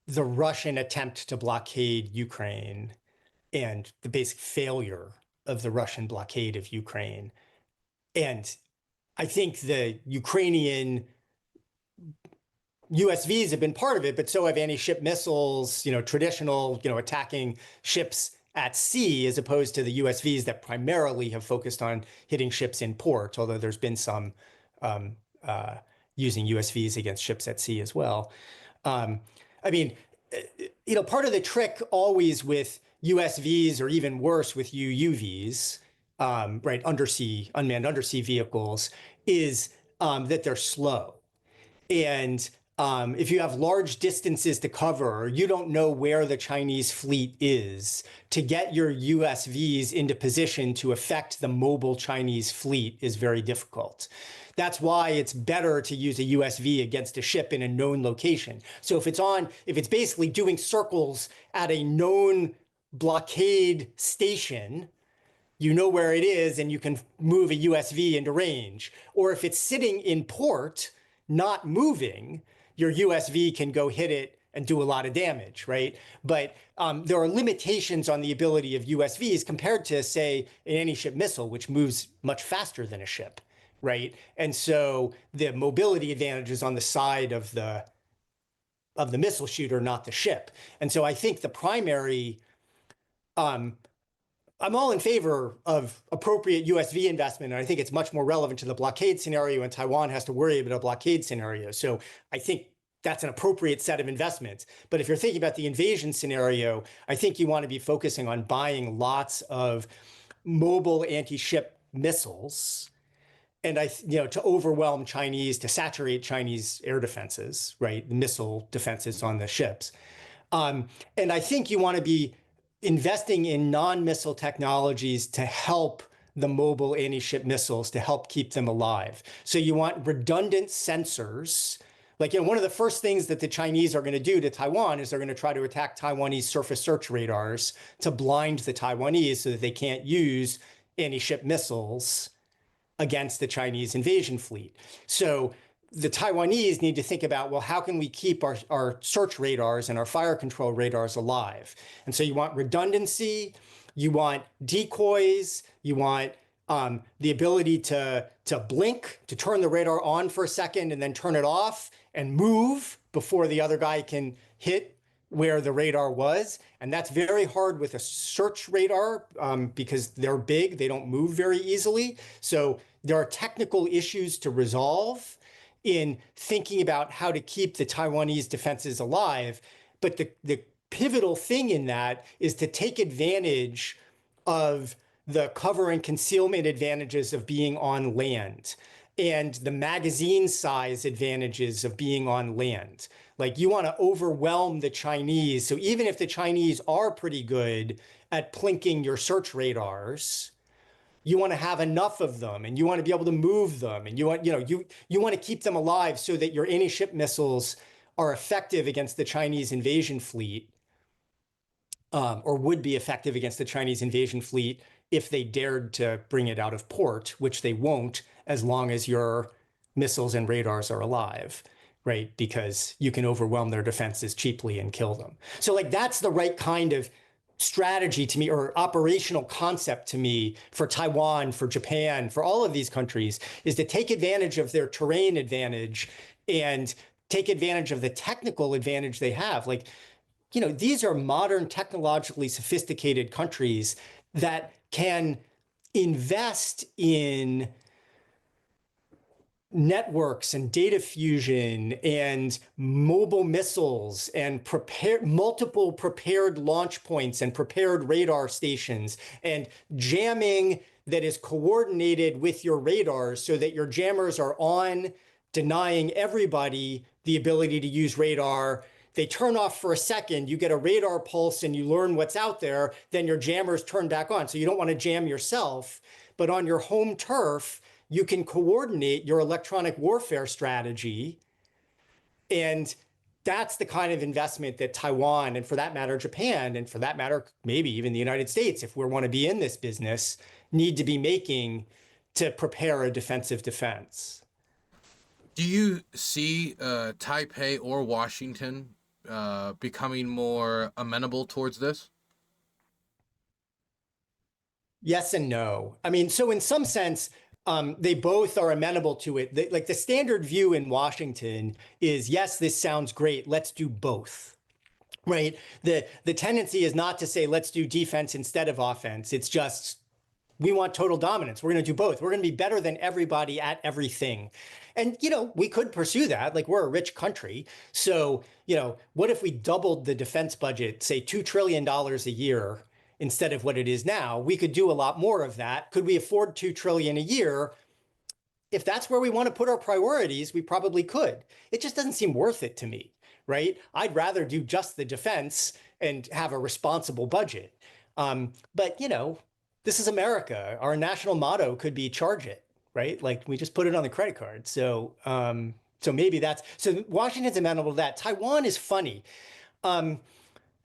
the Russian attempt to blockade Ukraine and the basic failure of the Russian blockade of Ukraine. And I think the Ukrainian USVs have been part of it, but so have anti-ship missiles, traditional, attacking ships at sea, as opposed to the USVs that primarily have focused on hitting ships in port, although there's been some using USVs against ships at sea as well. I mean, part of the trick always with USVs, or even worse with UUVs, right, unmanned undersea vehicles, is that they're slow. And if you have large distances to cover, you don't know where the Chinese fleet is. To get your USVs into position to affect the mobile Chinese fleet is very difficult. That's why it's better to use a USV against a ship in a known location. So if it's basically doing circles at a known blockade station, you know where it is and you can move a USV into range. Or if it's sitting in port, not moving, your USV can go hit it and do a lot of damage, right? But there are limitations on the ability of USVs compared to, say, an anti-ship missile, which moves much faster than a ship, right? And so the mobility advantage is on the side of the missile shooter, not the ship. And so I think the primary, I'm all in favor of appropriate USV investment, and I think it's much more relevant to the blockade scenario, and Taiwan has to worry about a blockade scenario. So I think that's an appropriate set of investments. But if you're thinking about the invasion scenario, I think you want to be focusing on buying lots of mobile anti-ship missiles, and to overwhelm Chinese, to saturate Chinese air defenses, right, missile defenses on the ships. And I think you want to be investing in non-missile technologies to help the mobile anti-ship missiles, to help keep them alive. So you want redundant sensors. Like, one of the first things that the Chinese are going to do to Taiwan is they're going to try to attack Taiwanese surface search radars to blind the Taiwanese so that they can't use anti-ship missiles against the Chinese invasion fleet. So the Taiwanese need to think about, well, how can we keep our search radars and our fire control radars alive? And so you want redundancy, you want decoys, you want the ability to blink, to turn the radar on for a second and then turn it off and move before the other guy can hit where the radar was. And that's very hard with a search radar because they're big, they don't move very easily. So there are technical issues to resolve in thinking about how to keep the Taiwanese defenses alive. But the pivotal thing in that is to take advantage of the cover and concealment advantages of being on land and the magazine size advantages of being on land. Like, you want to overwhelm the Chinese. So even if the Chinese are pretty good at plinking your search radars, you want to have enough of them, and you want to be able to move them, and you want to keep them alive so that your anti-ship missiles are effective against the Chinese invasion fleet, or would be effective against the Chinese invasion fleet if they dared to bring it out of port, which they won't as long as your missiles and radars are alive, right? Because you can overwhelm their defenses cheaply and kill them. So, like, that's the right kind of strategy to me, or operational concept to me, for Taiwan, for Japan, for all of these countries, is to take advantage of their terrain advantage and take advantage of the technical advantage they have. Like, these are modern, technologically sophisticated countries that can invest in networks and data fusion and mobile missiles and multiple prepared launch points and prepared radar stations and jamming that is coordinated with your radars so that your jammers are on, denying everybody the ability to use radar. They turn off for a second, you get a radar pulse and you learn what's out there, then your jammers turn back on. So you don't want to jam yourself, but on your home turf, you can coordinate your electronic warfare strategy. And that's the kind of investment that Taiwan, and for that matter, Japan, and for that matter, maybe even the United States, if we want to be in this business, need to be making to prepare a defensive defense. Do you see Taipei or Washington becoming more amenable towards this? Yes and no. I mean, so in some sense, they both are amenable to it. Like, the standard view in Washington is, yes, this sounds great, let's do both, right? The tendency is not to say, let's do defense instead of offense. It's just, we want total dominance. We're going to do both. We're going to be better than everybody at everything. And, we could pursue that. Like, we're a rich country. So, what if we doubled the defense budget, say $2 trillion a year instead of what it is now? We could do a lot more of that. Could we afford $2 trillion a year? If that's where we want to put our priorities, we probably could. It just doesn't seem worth it to me, right? I'd rather do just the defense and have a responsible budget. But, this is America. Our national motto could be charge it, right? Like, we just put it on the credit card. So maybe so Washington's amenable to that. Taiwan is funny.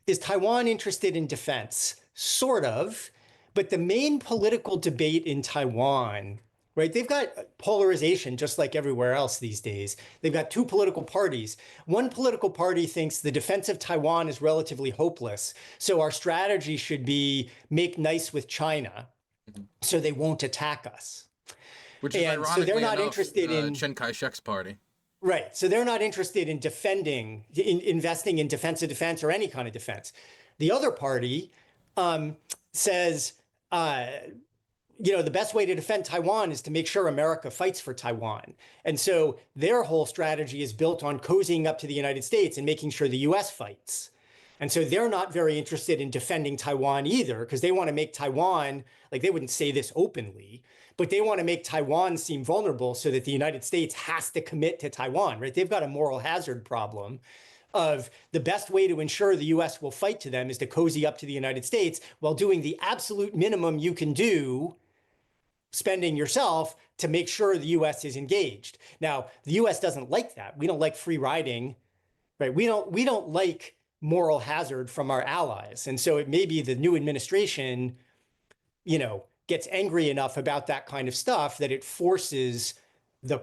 Is Taiwan interested in defense? Sort of. But the main political debate in Taiwan, right? They've got polarization just like everywhere else these days. They've got two political parties. One political party thinks the defense of Taiwan is relatively hopeless. So our strategy should be make nice with China so they won't attack us. Which is ironically so they're not enough, interested in Chiang Kai-shek's party. Right. So they're not interested in investing in defensive defense or any kind of defense. The other party says, the best way to defend Taiwan is to make sure America fights for Taiwan. And so their whole strategy is built on cozying up to the United States and making sure the US fights. And so they're not very interested in defending Taiwan either, because they want to make Taiwan, like, they wouldn't say this openly, but they want to make Taiwan seem vulnerable so that the United States has to commit to Taiwan, right? They've got a moral hazard problem of the best way to ensure the US will fight to them is to cozy up to the United States while doing the absolute minimum you can do, spending yourself, to make sure the US is engaged. Now, the US doesn't like that. We don't like free riding, right? We don't like moral hazard from our allies. And so it may be the new administration, gets angry enough about that kind of stuff that it forces the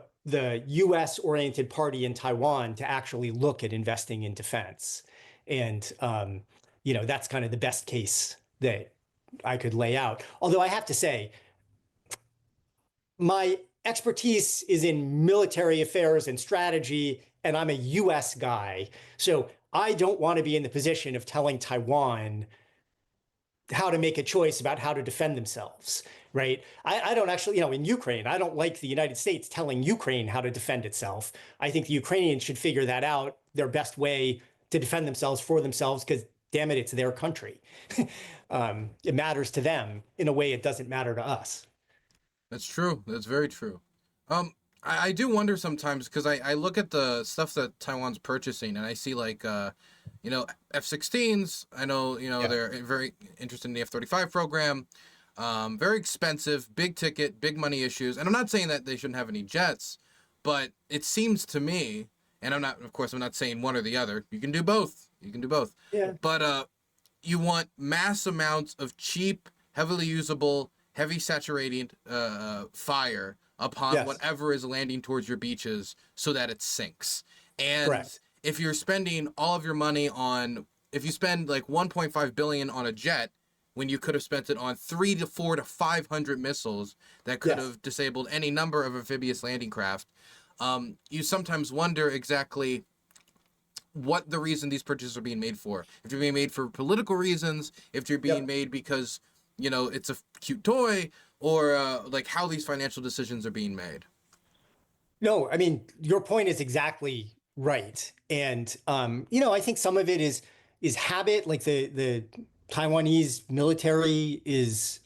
US oriented party in Taiwan to actually look at investing in defense. And, that's kind of the best case that I could lay out. Although I have to say, my expertise is in military affairs and strategy, and I'm a US guy. So I don't want to be in the position of telling Taiwan how to make a choice about how to defend themselves, right? I don't actually, in Ukraine, I don't like the United States telling Ukraine how to defend itself. I think the Ukrainians should figure that out, their best way to defend themselves for themselves, because damn it, it's their country. It matters to them in a way it doesn't matter to us. That's true. That's very true. I do wonder sometimes, because I look at the stuff that Taiwan's purchasing and I see like, F-16s. I know, they're very interested in the F-35 program. Very expensive, big ticket, big money issues. And I'm not saying that they shouldn't have any jets, but it seems to me, and I'm not saying one or the other. You can do both. Yeah. But you want mass amounts of cheap, heavily usable, heavy saturating fire upon whatever is landing towards your beaches so that it sinks. And correct. If you're spending all of your money if you spend like 1.5 billion on a jet, when you could have spent it on 300 to 400 to 500 missiles that could have disabled any number of amphibious landing craft, you sometimes wonder exactly what the reason these purchases are being made for. If they're being made for political reasons, if they're being made because, it's a cute toy, or like how these financial decisions are being made. No, I mean, your point is exactly right. And, I think some of it is habit, like the Taiwanese military is,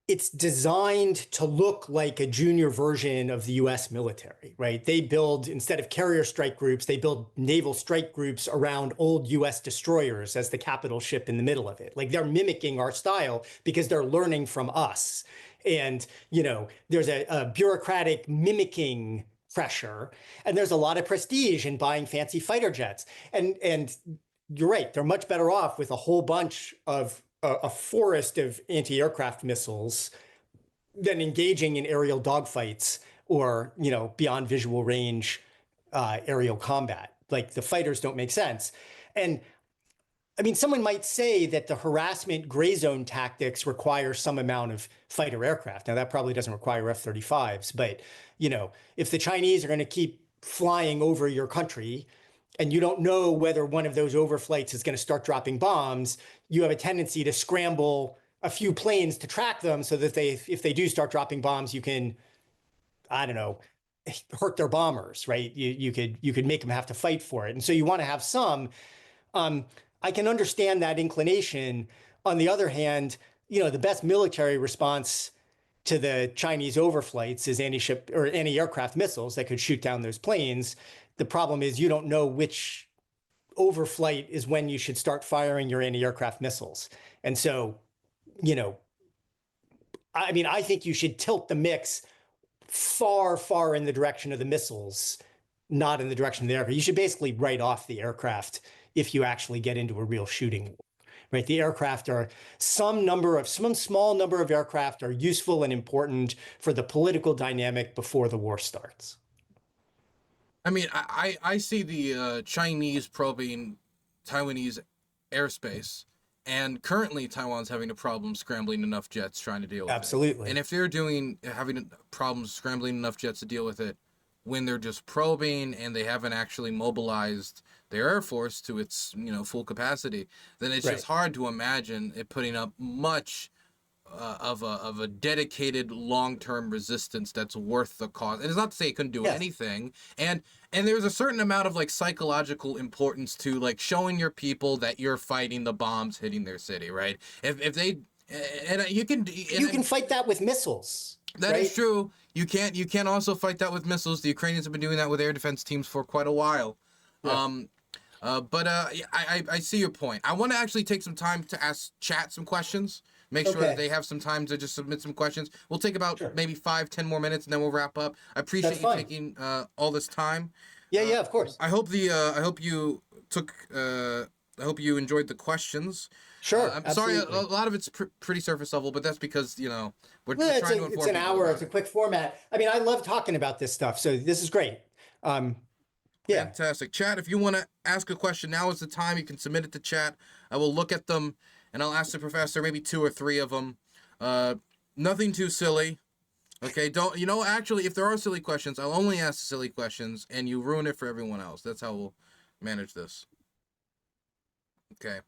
it's designed to look like a junior version of the US military, right? They build, instead of carrier strike groups, they build naval strike groups around old US destroyers as the capital ship in the middle of it. Like, they're mimicking our style because they're learning from us. And, there's a bureaucratic mimicking pressure, and there's a lot of prestige in buying fancy fighter jets. And you're right, they're much better off with a whole bunch of a forest of anti-aircraft missiles than engaging in aerial dogfights or, beyond visual range aerial combat. Like, the fighters don't make sense. And I mean, someone might say that the harassment gray zone tactics require some amount of fighter aircraft. Now, that probably doesn't require F-35s, but, if the Chinese are going to keep flying over your country and you don't know whether one of those overflights is going to start dropping bombs, you have a tendency to scramble a few planes to track them so that if they do start dropping bombs, you can, I don't know, hurt their bombers, right? You could make them have to fight for it. And so you want to have some. I can understand that inclination. On the other hand, the best military response to the Chinese overflights is anti-ship or anti-aircraft missiles that could shoot down those planes. The problem is you don't know which overflight is when you should start firing your anti-aircraft missiles. And so, I think you should tilt the mix far, far in the direction of the missiles, not in the direction of the aircraft. You should basically write off the aircraft if you actually get into a real shooting war. Right, the aircraft are some small number of aircraft are useful and important for the political dynamic before the war starts. I mean, I see the Chinese probing Taiwanese airspace, and currently Taiwan's having a problem scrambling enough jets trying to deal with it. Absolutely. And if they're having problems scrambling enough jets to deal with it when they're just probing and they haven't actually mobilized their Air Force to its full capacity, then it's just hard to imagine it putting up much of a dedicated long-term resistance that's worth the cost. And it's not to say it couldn't do anything. And there's a certain amount of psychological importance to showing your people that you're fighting the bombs hitting their city, right? If they and you can fight that with missiles. That is true. You can also fight that with missiles. The Ukrainians have been doing that with air defense teams for quite a while. Yeah. I see your point. I want to actually take some time to ask chat some questions. Make sure that they have some time to just submit some questions. We'll take about maybe 5-10 more minutes, and then we'll wrap up. I appreciate you taking all this time. Yeah, of course. I hope you enjoyed the questions. Sure. I'm sorry, a lot of it's pretty surface level, but that's because we're trying to inform. It's an hour. It's a quick format. I love talking about this stuff, so this is great. Yeah. Fantastic. Chat, if you want to ask a question, now is the time. You can submit it to chat. I will look at them, and I'll ask the professor maybe 2 or 3 of them. Nothing too silly. Okay, actually, if there are silly questions, I'll only ask silly questions, and you ruin it for everyone else. That's how we'll manage this. Okay.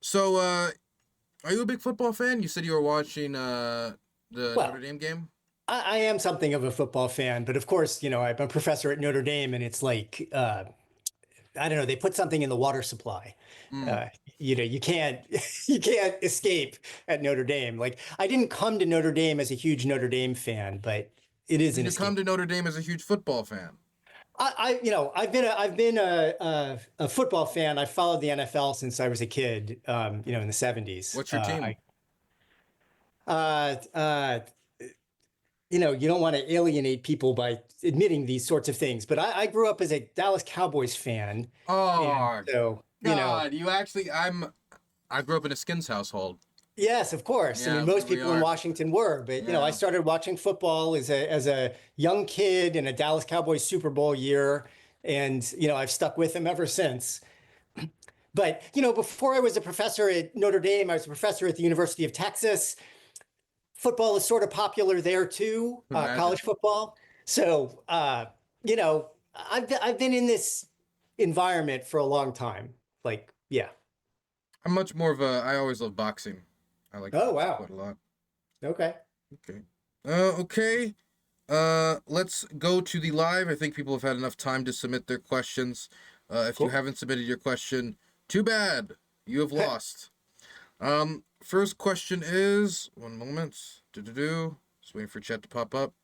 So, are you a big football fan? You said you were watching the Notre Dame game? I am something of a football fan, but of course, I'm a professor at Notre Dame, and it's I don't know, they put something in the water supply. You can't escape at Notre Dame. I didn't come to Notre Dame as a huge Notre Dame fan, but it is an escape. You come to Notre Dame as a huge football fan. I've been a football fan. I followed the NFL since I was a kid, in the 70s. What's your team? You don't want to alienate people by admitting these sorts of things, but I grew up as a Dallas Cowboys fan. Oh, so God, I grew up in a Skins household. Yes, of course. Yeah, most people in Washington were, but I started watching football as a young kid in a Dallas Cowboys Super Bowl year, and I've stuck with them ever since. But before I was a professor at Notre Dame, I was a professor at the University of Texas. Football is sort of popular there too, college football. So I've been in this environment for a long time. I'm much more of I always love boxing. I like wow quite a lot. Okay. Okay. Let's go to the live. I think people have had enough time to submit their questions. If you haven't submitted your question, too bad. You have lost. First question is, one moment. Just waiting for chat to pop up.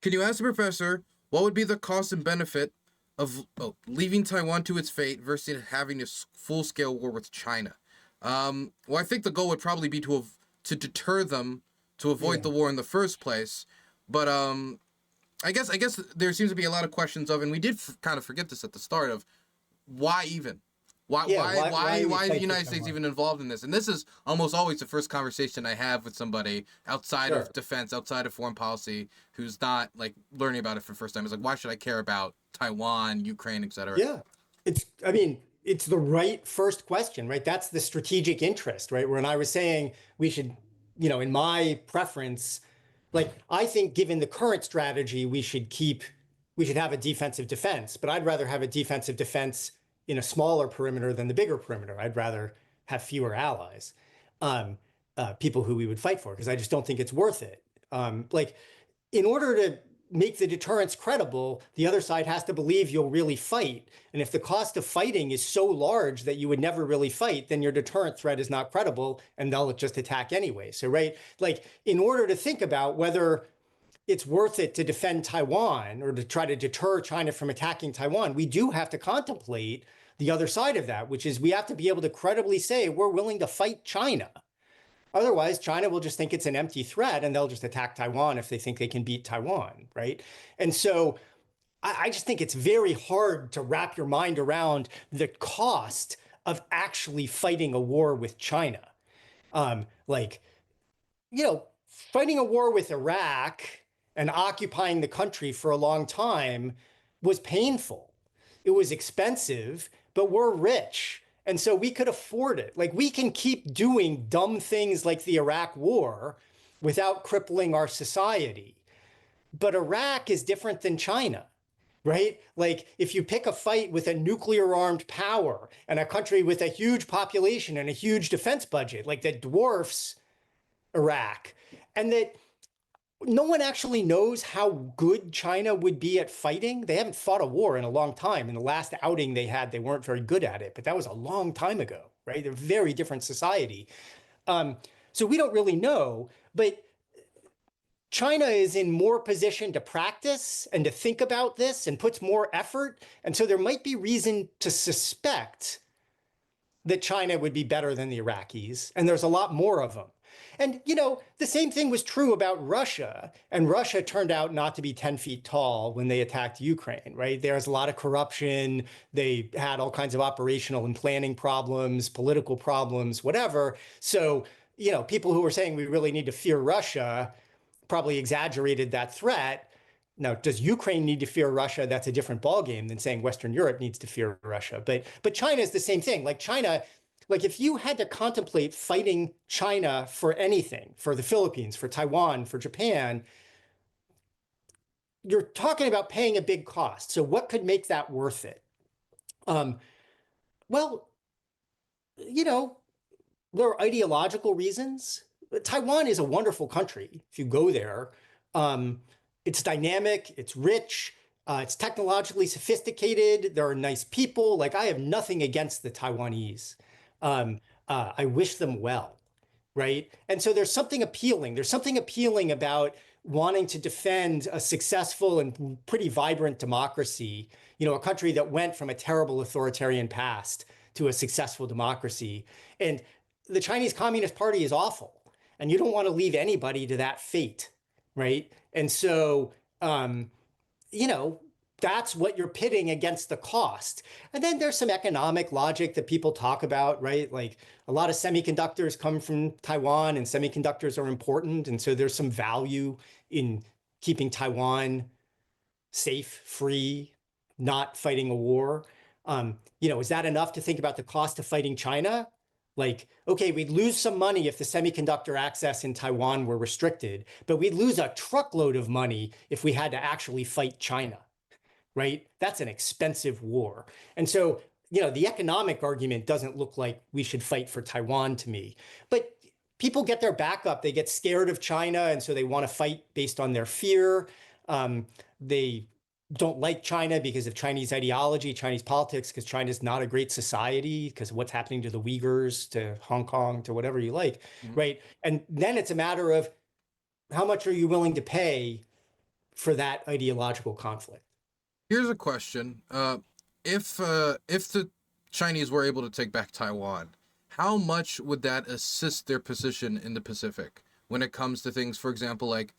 Can you ask the professor what would be the cost and benefit of leaving Taiwan to its fate versus having a full-scale war with China? Well, I think the goal would probably be to deter them to avoid the war in the first place. But I guess there seems to be a lot of questions of, and we did kind of forget this at the start of, why even? Why is the United States even involved in this? And this is almost always the first conversation I have with somebody outside of defense, outside of foreign policy, who's not learning about it for the first time. It's why should I care about Taiwan, Ukraine, etc.? Yeah, it's the right first question, right? That's the strategic interest, right? When I was saying we should, in my preference, I think given the current strategy, we should keep we should have a defensive defense, but I'd rather have a defensive defense in a smaller perimeter than the bigger perimeter. I'd rather have fewer allies, people who we would fight for, because I just don't think it's worth it. Like, in order to make the deterrence credible, the other side has to believe you'll really fight. And if the cost of fighting is so large that you would never really fight, then your deterrent threat is not credible and they'll just attack anyway. So, right, like, in order to think about whether it's worth it to defend Taiwan or to try to deter China from attacking Taiwan, we do have to contemplate the other side of that, which is we have to be able to credibly say we're willing to fight China. Otherwise, China will just think it's an empty threat and they'll just attack Taiwan if they think they can beat Taiwan, right? And so I just think it's very hard to wrap your mind around the cost of actually fighting a war with China. Like, you know, fighting a war with Iraq and occupying the country for a long time was painful. It was expensive, but we're rich. And so we could afford it. Like, we can keep doing dumb things like the Iraq war without crippling our society. But Iraq is different than China, right? Like, if you pick a fight with a nuclear armed power and a country with a huge population and a huge defense budget, like that dwarfs Iraq, and that no one actually knows how good China would be at fighting. They haven't fought a war in a long time. In the last outing they had, they weren't very good at it, but that was a long time ago, right? They're a very different society. So we don't really know, but China is in more position to practice and to think about this and puts more effort. And so there might be reason to suspect that China would be better than the Iraqis. And there's a lot more of them. And, you know, the same thing was true about Russia. And Russia turned out not to be 10 feet tall when they attacked Ukraine, right? There's a lot of corruption. They had all kinds of operational and planning problems, political problems, whatever. So, you know, people who were saying we really need to fear Russia probably exaggerated that threat. Now, does Ukraine need to fear Russia? That's a different ballgame than saying Western Europe needs to fear Russia. But China is the same thing. Like, China, like, if you had to contemplate fighting China for anything, for the Philippines, for Taiwan, for Japan, you're talking about paying a big cost. So what could make that worth it? Well, you know, there are ideological reasons. Taiwan is a wonderful country. If you go there, it's dynamic, it's rich, it's technologically sophisticated. There are nice people. Like, I have nothing against the Taiwanese. I wish them well, right? And so there's something appealing. There's something appealing about wanting to defend a successful and pretty vibrant democracy, you know, a country that went from a terrible authoritarian past to a successful democracy. And the Chinese Communist Party is awful. And you don't want to leave anybody to that fate, right? And so, you know, that's what you're pitting against the cost. And then there's some economic logic that people talk about, right? Like, a lot of semiconductors come from Taiwan and semiconductors are important. And so there's some value in keeping Taiwan safe, free, not fighting a war. You know, is that enough to think about the cost of fighting China? Like, okay, we'd lose some money if the semiconductor access in Taiwan were restricted, but we'd lose a truckload of money if we had to actually fight China, right? That's an expensive war. And so, you know, the economic argument doesn't look like we should fight for Taiwan to me. But people get their backup. They get scared of China, and so they want to fight based on their fear. They don't like China because of Chinese ideology, Chinese politics, because China's not a great society, because of what's happening to the Uyghurs, to Hong Kong, to whatever you like, right? And then it's a matter of how much are you willing to pay for that ideological conflict? Here's a question. If the Chinese were able to take back Taiwan, how much would that assist their position in the Pacific when it comes to things, for example, like,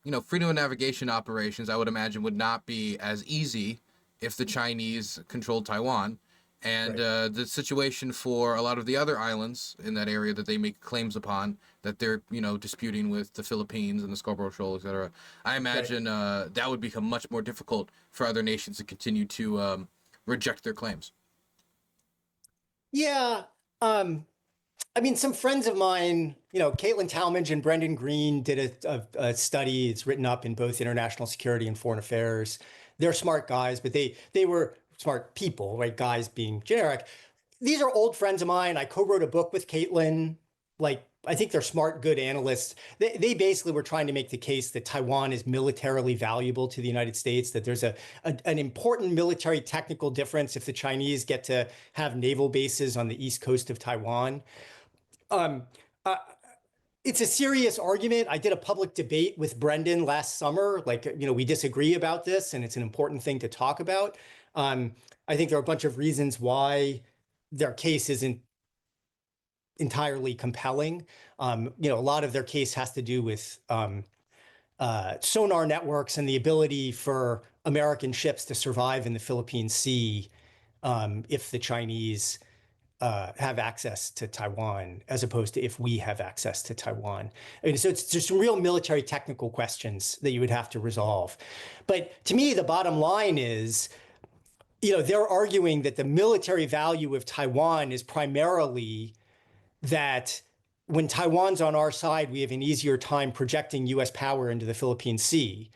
you know, freedom of navigation operations, I would imagine, would not be as easy if the Chinese controlled Taiwan. And the situation for a lot of the other islands in that area that they make claims upon, that they're, you know, disputing with the Philippines and the Scarborough Shoal, et cetera, I imagine that would become much more difficult for other nations to continue to reject their claims. Yeah. I mean, some friends of mine, you know, Caitlin Talmadge and Brendan Green did a study. It's written up in both International Security and Foreign Affairs they're smart guys, but they were smart people, right? Guys being generic. These are old friends of mine. I co-wrote a book with Caitlin. Like, I think they're smart, good analysts. They basically were trying to make the case that Taiwan is militarily valuable to the United States, that there's an important military technical difference if the Chinese get to have naval bases on the east coast of Taiwan. It's a serious argument. I did a public debate with Brendan last summer. Like, we disagree about this, and it's an important thing to talk about. I think there are a bunch of reasons why their case isn't entirely compelling. A lot of their case has to do with sonar networks and the ability for American ships to survive in the Philippine Sea if the Chinese have access to Taiwan, as opposed to if we have access to Taiwan. So it's just real military technical questions that you would have to resolve. But to me, the bottom line is, they're arguing that the military value of Taiwan is primarily that when Taiwan's on our side, we have an easier time projecting US power into the Philippine Sea.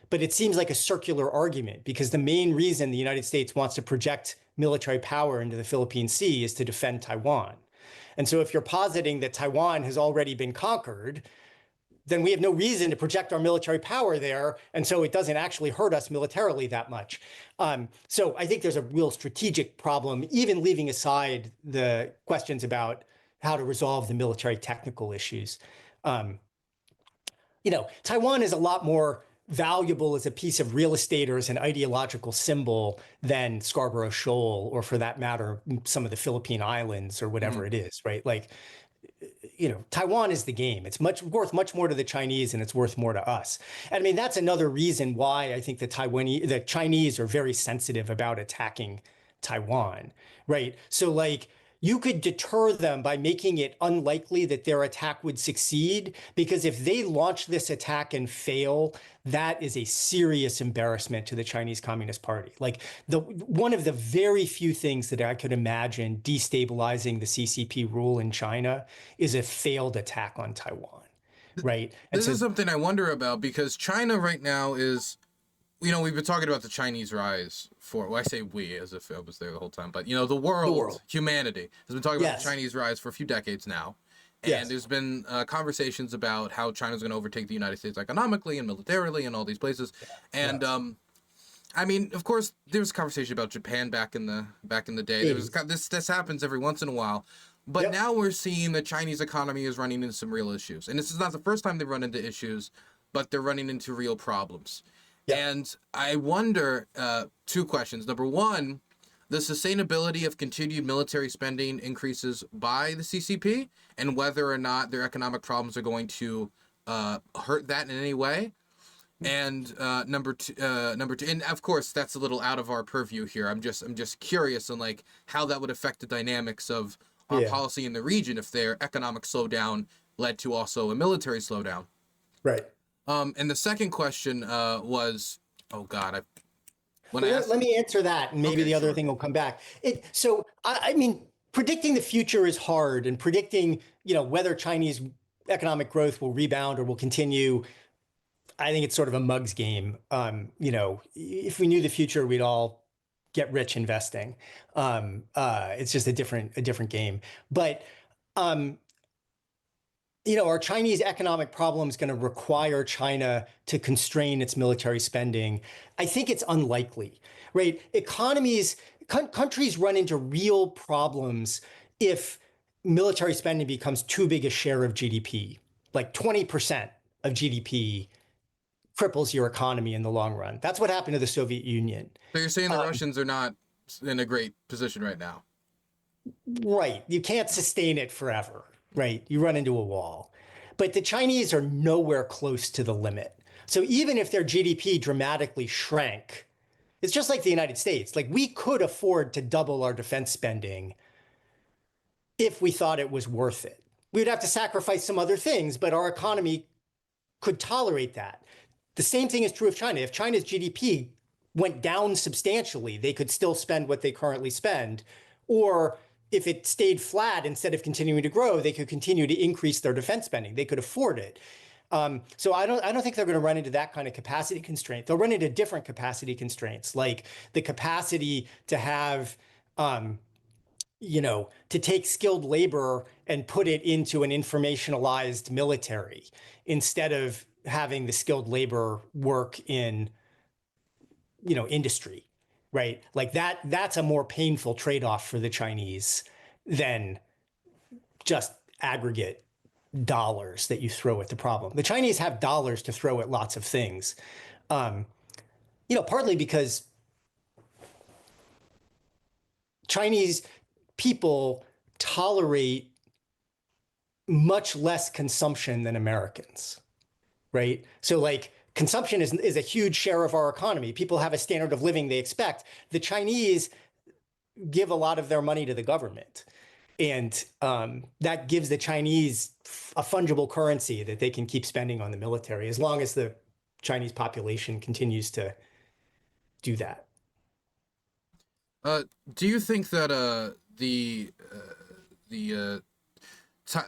But it seems like a circular argument, because the main reason the United States wants to project military power into the Philippine Sea is to defend Taiwan. And so if you're positing that Taiwan has already been conquered, then we have no reason to project our military power there. And so it doesn't actually hurt us militarily that much. So I think there's a real strategic problem, even leaving aside the questions about how to resolve the military technical issues. Taiwan is a lot more valuable as a piece of real estate or as an ideological symbol than Scarborough Shoal, or for that matter, some of the Philippine Islands or whatever it is, right? Like, Taiwan is the game. It's worth much more to the Chinese, and it's worth more to us. And I mean, that's another reason why I think the Chinese are very sensitive about attacking Taiwan, right? So like, you could deter them by making it unlikely that their attack would succeed, because if they launch this attack and fail, that is a serious embarrassment to the Chinese Communist Party. Like, one of the very few things that I could imagine destabilizing the CCP rule in China is a failed attack on Taiwan, right? This is something I wonder about, because China right now is, we've been talking about the Chinese rise for, well, I say we as if I was there the whole time, but, the world, humanity has been talking about the Chinese rise for a few decades now. And there's been conversations about how China's going to overtake the United States economically and militarily and all these places. And, I mean, of course, there was a conversation about Japan back in the day. This happens every once in a while. But now we're seeing the Chinese economy is running into some real issues. And this is not the first time they've run into issues, but they're running into real problems. And I wonder, two questions. Number one, the sustainability of continued military spending increases by the CCP, and whether or not their economic problems are going to hurt that in any way. And number two, and of course that's a little out of our purview here. I'm just curious on like how that would affect the dynamics of our policy in the region if their economic slowdown led to also a military slowdown. Right. And the second question was, oh God, let me answer that, and maybe the other thing will come back. So I mean, predicting the future is hard, and predicting, whether Chinese economic growth will rebound or will continue, I think it's sort of a mug's game. If we knew the future, we'd all get rich investing. It's just a different game. But are Chinese economic problems going to require China to constrain its military spending? I think it's unlikely, right? Countries run into real problems if military spending becomes too big a share of GDP. Like 20% of GDP cripples your economy in the long run. That's what happened to the Soviet Union. So you're saying the Russians are not in a great position right now? Right. You can't sustain it forever. Right. You run into a wall. But the Chinese are nowhere close to the limit. So even if their GDP dramatically shrank, it's just like the United States. Like, we could afford to double our defense spending if we thought it was worth it. We would have to sacrifice some other things, but our economy could tolerate that. The same thing is true of China. If China's GDP went down substantially, they could still spend what they currently spend. Or if it stayed flat instead of continuing to grow, they could continue to increase their defense spending. They could afford it. So I don't think they're going to run into that kind of capacity constraint. They'll run into different capacity constraints, like the capacity to have, to take skilled labor and put it into an informationalized military instead of having the skilled labor work in, industry, right? Like that's a more painful trade-off for the Chinese than just aggregate dollars that you throw at the problem. The Chinese have dollars to throw at lots of things, partly because Chinese people tolerate much less consumption than Americans, right? So like consumption is a huge share of our economy. People have a standard of living they expect. The Chinese give a lot of their money to the government. And that gives the Chinese a fungible currency that they can keep spending on the military as long as the Chinese population continues to do that. Do you think that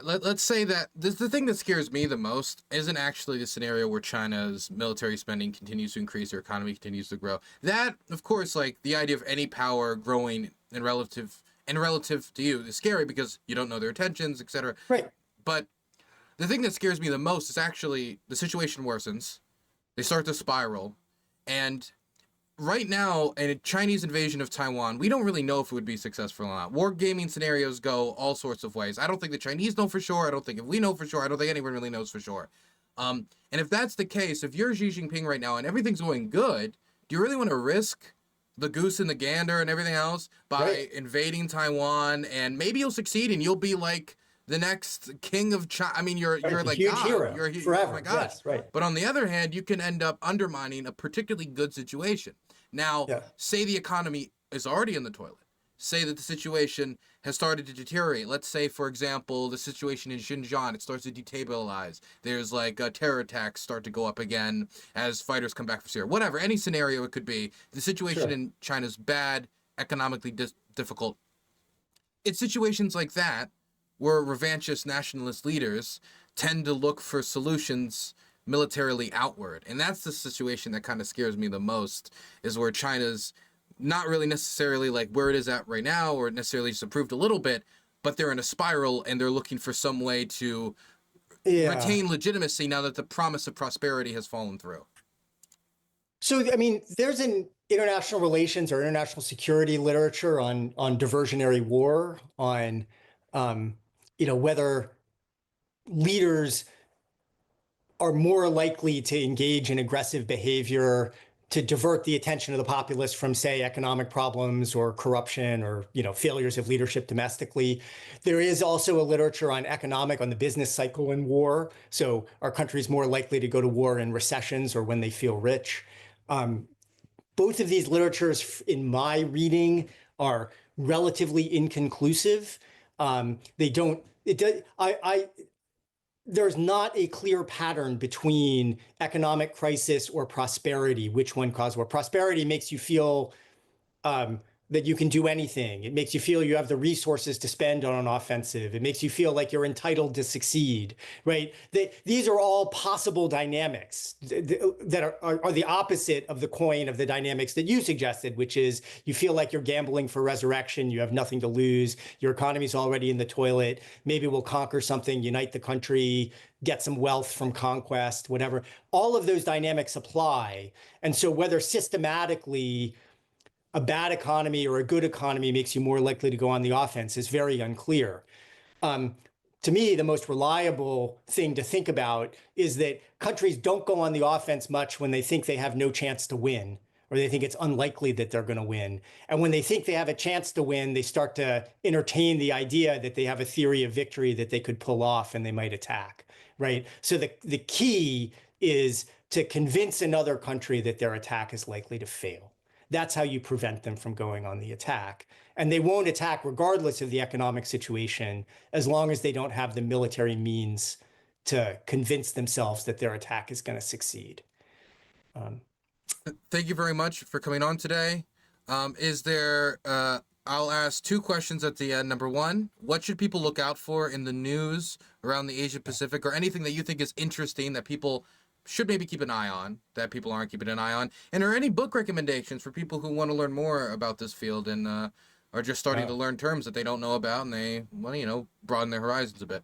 let's say that the thing that scares me the most isn't actually the scenario where China's military spending continues to increase, their economy continues to grow. That, of course, like the idea of any power growing in relative to you is scary because you don't know their intentions, etc. Right. But the thing that scares me the most is actually the situation worsens, they start to spiral, and right now, a Chinese invasion of Taiwan, we don't really know if it would be successful or not. Wargaming scenarios go all sorts of ways. I don't think the Chinese know for sure. I don't think if we know for sure. I don't think anyone really knows for sure. And if that's the case, if you're Xi Jinping right now and everything's going good, do you really want to risk the goose and the gander and everything else by invading Taiwan? And maybe you'll succeed and you'll be like the next king of China. I mean, you're like huge God. Hero. You're forever. Oh my God. Yes, right. But on the other hand, you can end up undermining a particularly good situation. Now, say the economy is already in the toilet. Say that the situation has started to deteriorate. Let's say, for example, the situation in Xinjiang, it starts to destabilize. There's like terror attacks start to go up again as fighters come back from Syria. Whatever, any scenario it could be. The situation in China's bad, economically difficult. It's situations like that where revanchist nationalist leaders tend to look for solutions militarily outward. And that's the situation that kind of scares me the most, is where China's not really necessarily like where it is at right now, or necessarily just improved a little bit, but they're in a spiral and they're looking for some way to retain legitimacy now that the promise of prosperity has fallen through. So, I mean, there's an international relations or international security literature on diversionary war, on, whether leaders are more likely to engage in aggressive behavior to divert the attention of the populace from, say, economic problems or corruption or, failures of leadership domestically. There is also a literature on the business cycle in war. So are countries more likely to go to war in recessions or when they feel rich? Both of these literatures, in my reading, are relatively inconclusive. There's not a clear pattern between economic crisis or prosperity, which one caused what. Prosperity makes you feel that you can do anything. It makes you feel you have the resources to spend on an offensive. It makes you feel like you're entitled to succeed, right? These are all possible dynamics that are the opposite of the coin of the dynamics that you suggested, which is you feel like you're gambling for resurrection. You have nothing to lose. Your economy's already in the toilet. Maybe we'll conquer something, unite the country, get some wealth from conquest, whatever. All of those dynamics apply. And so whether systematically a bad economy or a good economy makes you more likely to go on the offense is very unclear. To me, the most reliable thing to think about is that countries don't go on the offense much when they think they have no chance to win, or they think it's unlikely that they're going to win. And when they think they have a chance to win, they start to entertain the idea that they have a theory of victory that they could pull off and they might attack, right? So the key is to convince another country that their attack is likely to fail. That's how you prevent them from going on the attack. And they won't attack regardless of the economic situation, as long as they don't have the military means to convince themselves that their attack is going to succeed. Thank you very much for coming on today. Is there I'll ask two questions at the end. Number one, what should people look out for in the news around the Asia Pacific, or anything that you think is interesting that people should maybe keep an eye on, that people aren't keeping an eye on? And are any book recommendations for people who want to learn more about this field and are just starting to learn terms that they don't know about, and they want to, broaden their horizons a bit?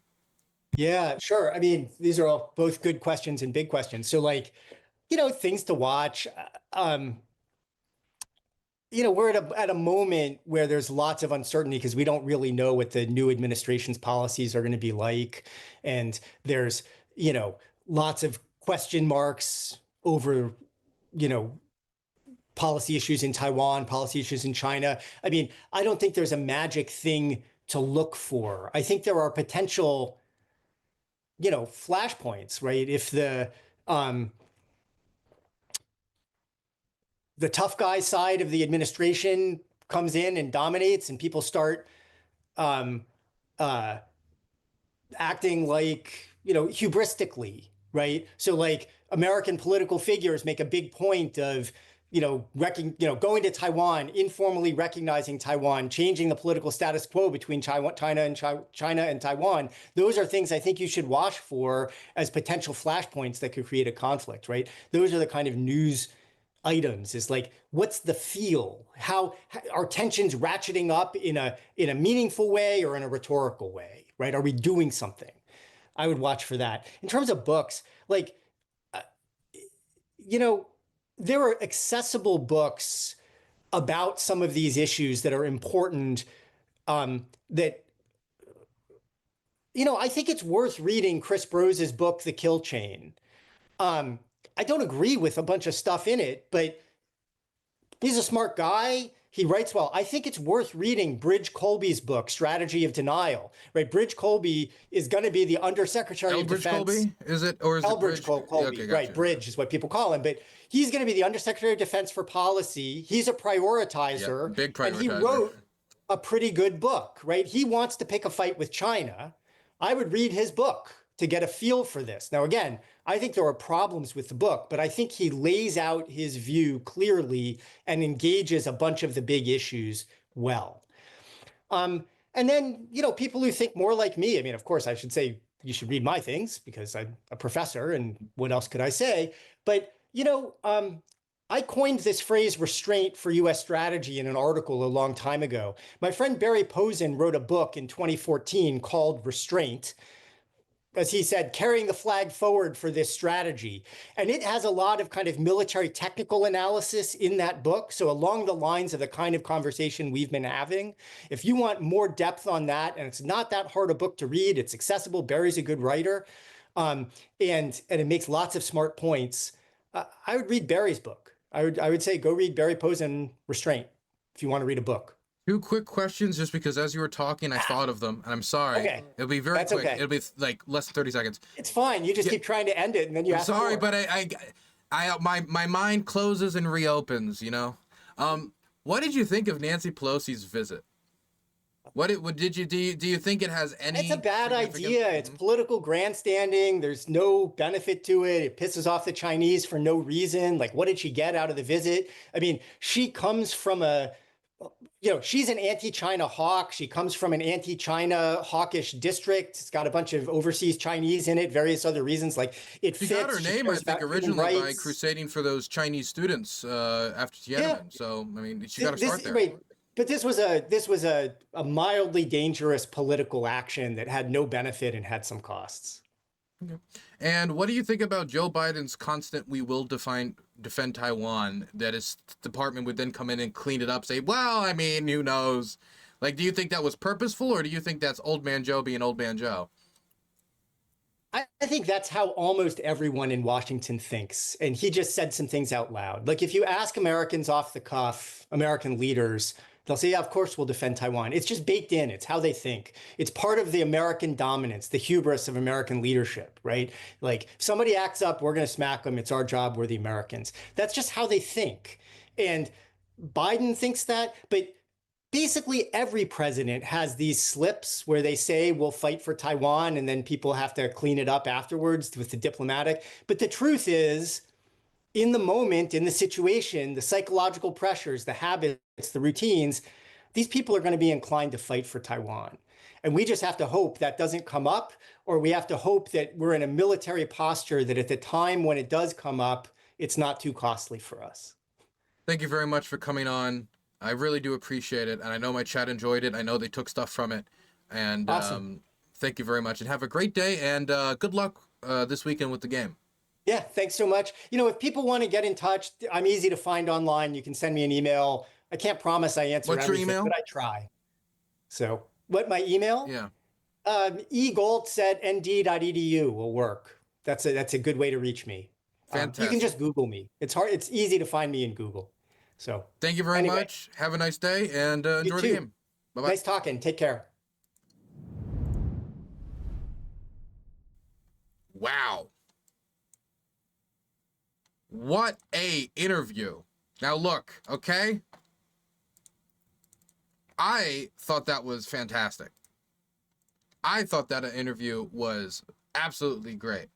Yeah, sure. I mean, these are all both good questions and big questions. So like, things to watch. We're at a moment where there's lots of uncertainty because we don't really know what the new administration's policies are going to be like. And there's, lots of question marks over, policy issues in Taiwan, policy issues in China. I mean, I don't think there's a magic thing to look for. I think there are potential, flashpoints, right? If the tough guy side of the administration comes in and dominates, and people start acting like, hubristically, right? So like American political figures make a big point of, going to Taiwan, informally recognizing Taiwan, changing the political status quo between China and Taiwan. Those are things I think you should watch for as potential flashpoints that could create a conflict, right? Those are the kind of news items, is like, what's the feel? How are tensions ratcheting up in a meaningful way or in a rhetorical way, right? Are we doing something? I would watch for that. In terms of books, like, there are accessible books about some of these issues that are important, that, I think it's worth reading Chris Brose's book, The Kill Chain. I don't agree with a bunch of stuff in it, but he's a smart guy. He writes well. I think it's worth reading Bridge Colby's book, Strategy of Denial, right? Bridge Colby is going to be the Undersecretary of Defense. Colby, is it? Or is it Bridge? Colby, okay, right. Bridge is what people call him, but he's going to be the Undersecretary of Defense for Policy. He's a prioritizer. Big prioritizer. And he wrote a pretty good book, right? He wants to pick a fight with China. I would read his book to get a feel for this. Now, again, I think there are problems with the book, but I think he lays out his view clearly and engages a bunch of the big issues well. And then, people who think more like me, I mean, of course, I should say you should read my things because I'm a professor, and what else could I say? But, I coined this phrase restraint for U.S. strategy in an article a long time ago. My friend Barry Posen wrote a book in 2014 called Restraint, as he said, carrying the flag forward for this strategy. And it has a lot of kind of military technical analysis in that book. So along the lines of the kind of conversation we've been having, if you want more depth on that, and it's not that hard a book to read, it's accessible, Barry's a good writer, and it makes lots of smart points, I would read Barry's book. I would say go read Barry Posen, Restraint, if you want to read a book. Two quick questions, just because as you were talking, I thought of them, and I'm sorry. Okay. It'll be very quick. Okay. It'll be like less than 30 seconds. It's fine. You just keep trying to end it, and then you I'm ask sorry, more. but my mind closes and reopens. What did you think of Nancy Pelosi's visit? Do you think it has any? It's a bad idea. It's political grandstanding. There's no benefit to it. It pisses off the Chinese for no reason. Like, what did she get out of the visit? I mean, she comes from she's an anti-China hawk. She comes from an anti-China hawkish district. It's got a bunch of overseas Chinese in it, various other reasons. Like, it fits. She got her name, I think, originally by crusading for those Chinese students after Tiananmen. Yeah. So, I mean, she got to start there. Wait, but this was a mildly dangerous political action that had no benefit and had some costs. Okay. And what do you think about Joe Biden's constant "we will defend Taiwan"? That his department would then come in and clean it up, say, "Well, I mean, who knows?" Like, do you think that was purposeful, or do you think that's old man Joe being old man Joe? I think that's how almost everyone in Washington thinks, and he just said some things out loud. Like, if you ask Americans off the cuff, American leaders, they'll say, yeah, of course we'll defend Taiwan. It's just baked in. It's how they think. It's part of the American dominance, the hubris of American leadership, right? Like, if somebody acts up, we're going to smack them. It's our job. We're the Americans. That's just how they think. And Biden thinks that, but basically every president has these slips where they say we'll fight for Taiwan, and then people have to clean it up afterwards with the diplomatic. But the truth is, in the moment, in the situation, the psychological pressures, the habits, the routines, these people are going to be inclined to fight for Taiwan. And we just have to hope that doesn't come up, or we have to hope that we're in a military posture that at the time when it does come up, it's not too costly for us. Thank you very much for coming on. I really do appreciate it. And I know my chat enjoyed it. I know they took stuff from it. And awesome. Thank you very much. And have a great day. And good luck this weekend with the game. Yeah, thanks so much. You know, if people want to get in touch, I'm easy to find online. You can send me an email. I can't promise I answer What's your everything, email? but I try. So what, my email? Yeah. egholz@nd.edu will work. That's a good way to reach me. Fantastic. You can just Google me. It's hard. It's easy to find me in Google. So thank you very much. Have a nice day and enjoy the game. Bye-bye. Nice talking. Take care. Wow. What a interview. Now look, okay? I thought that was fantastic. I thought that interview was absolutely great.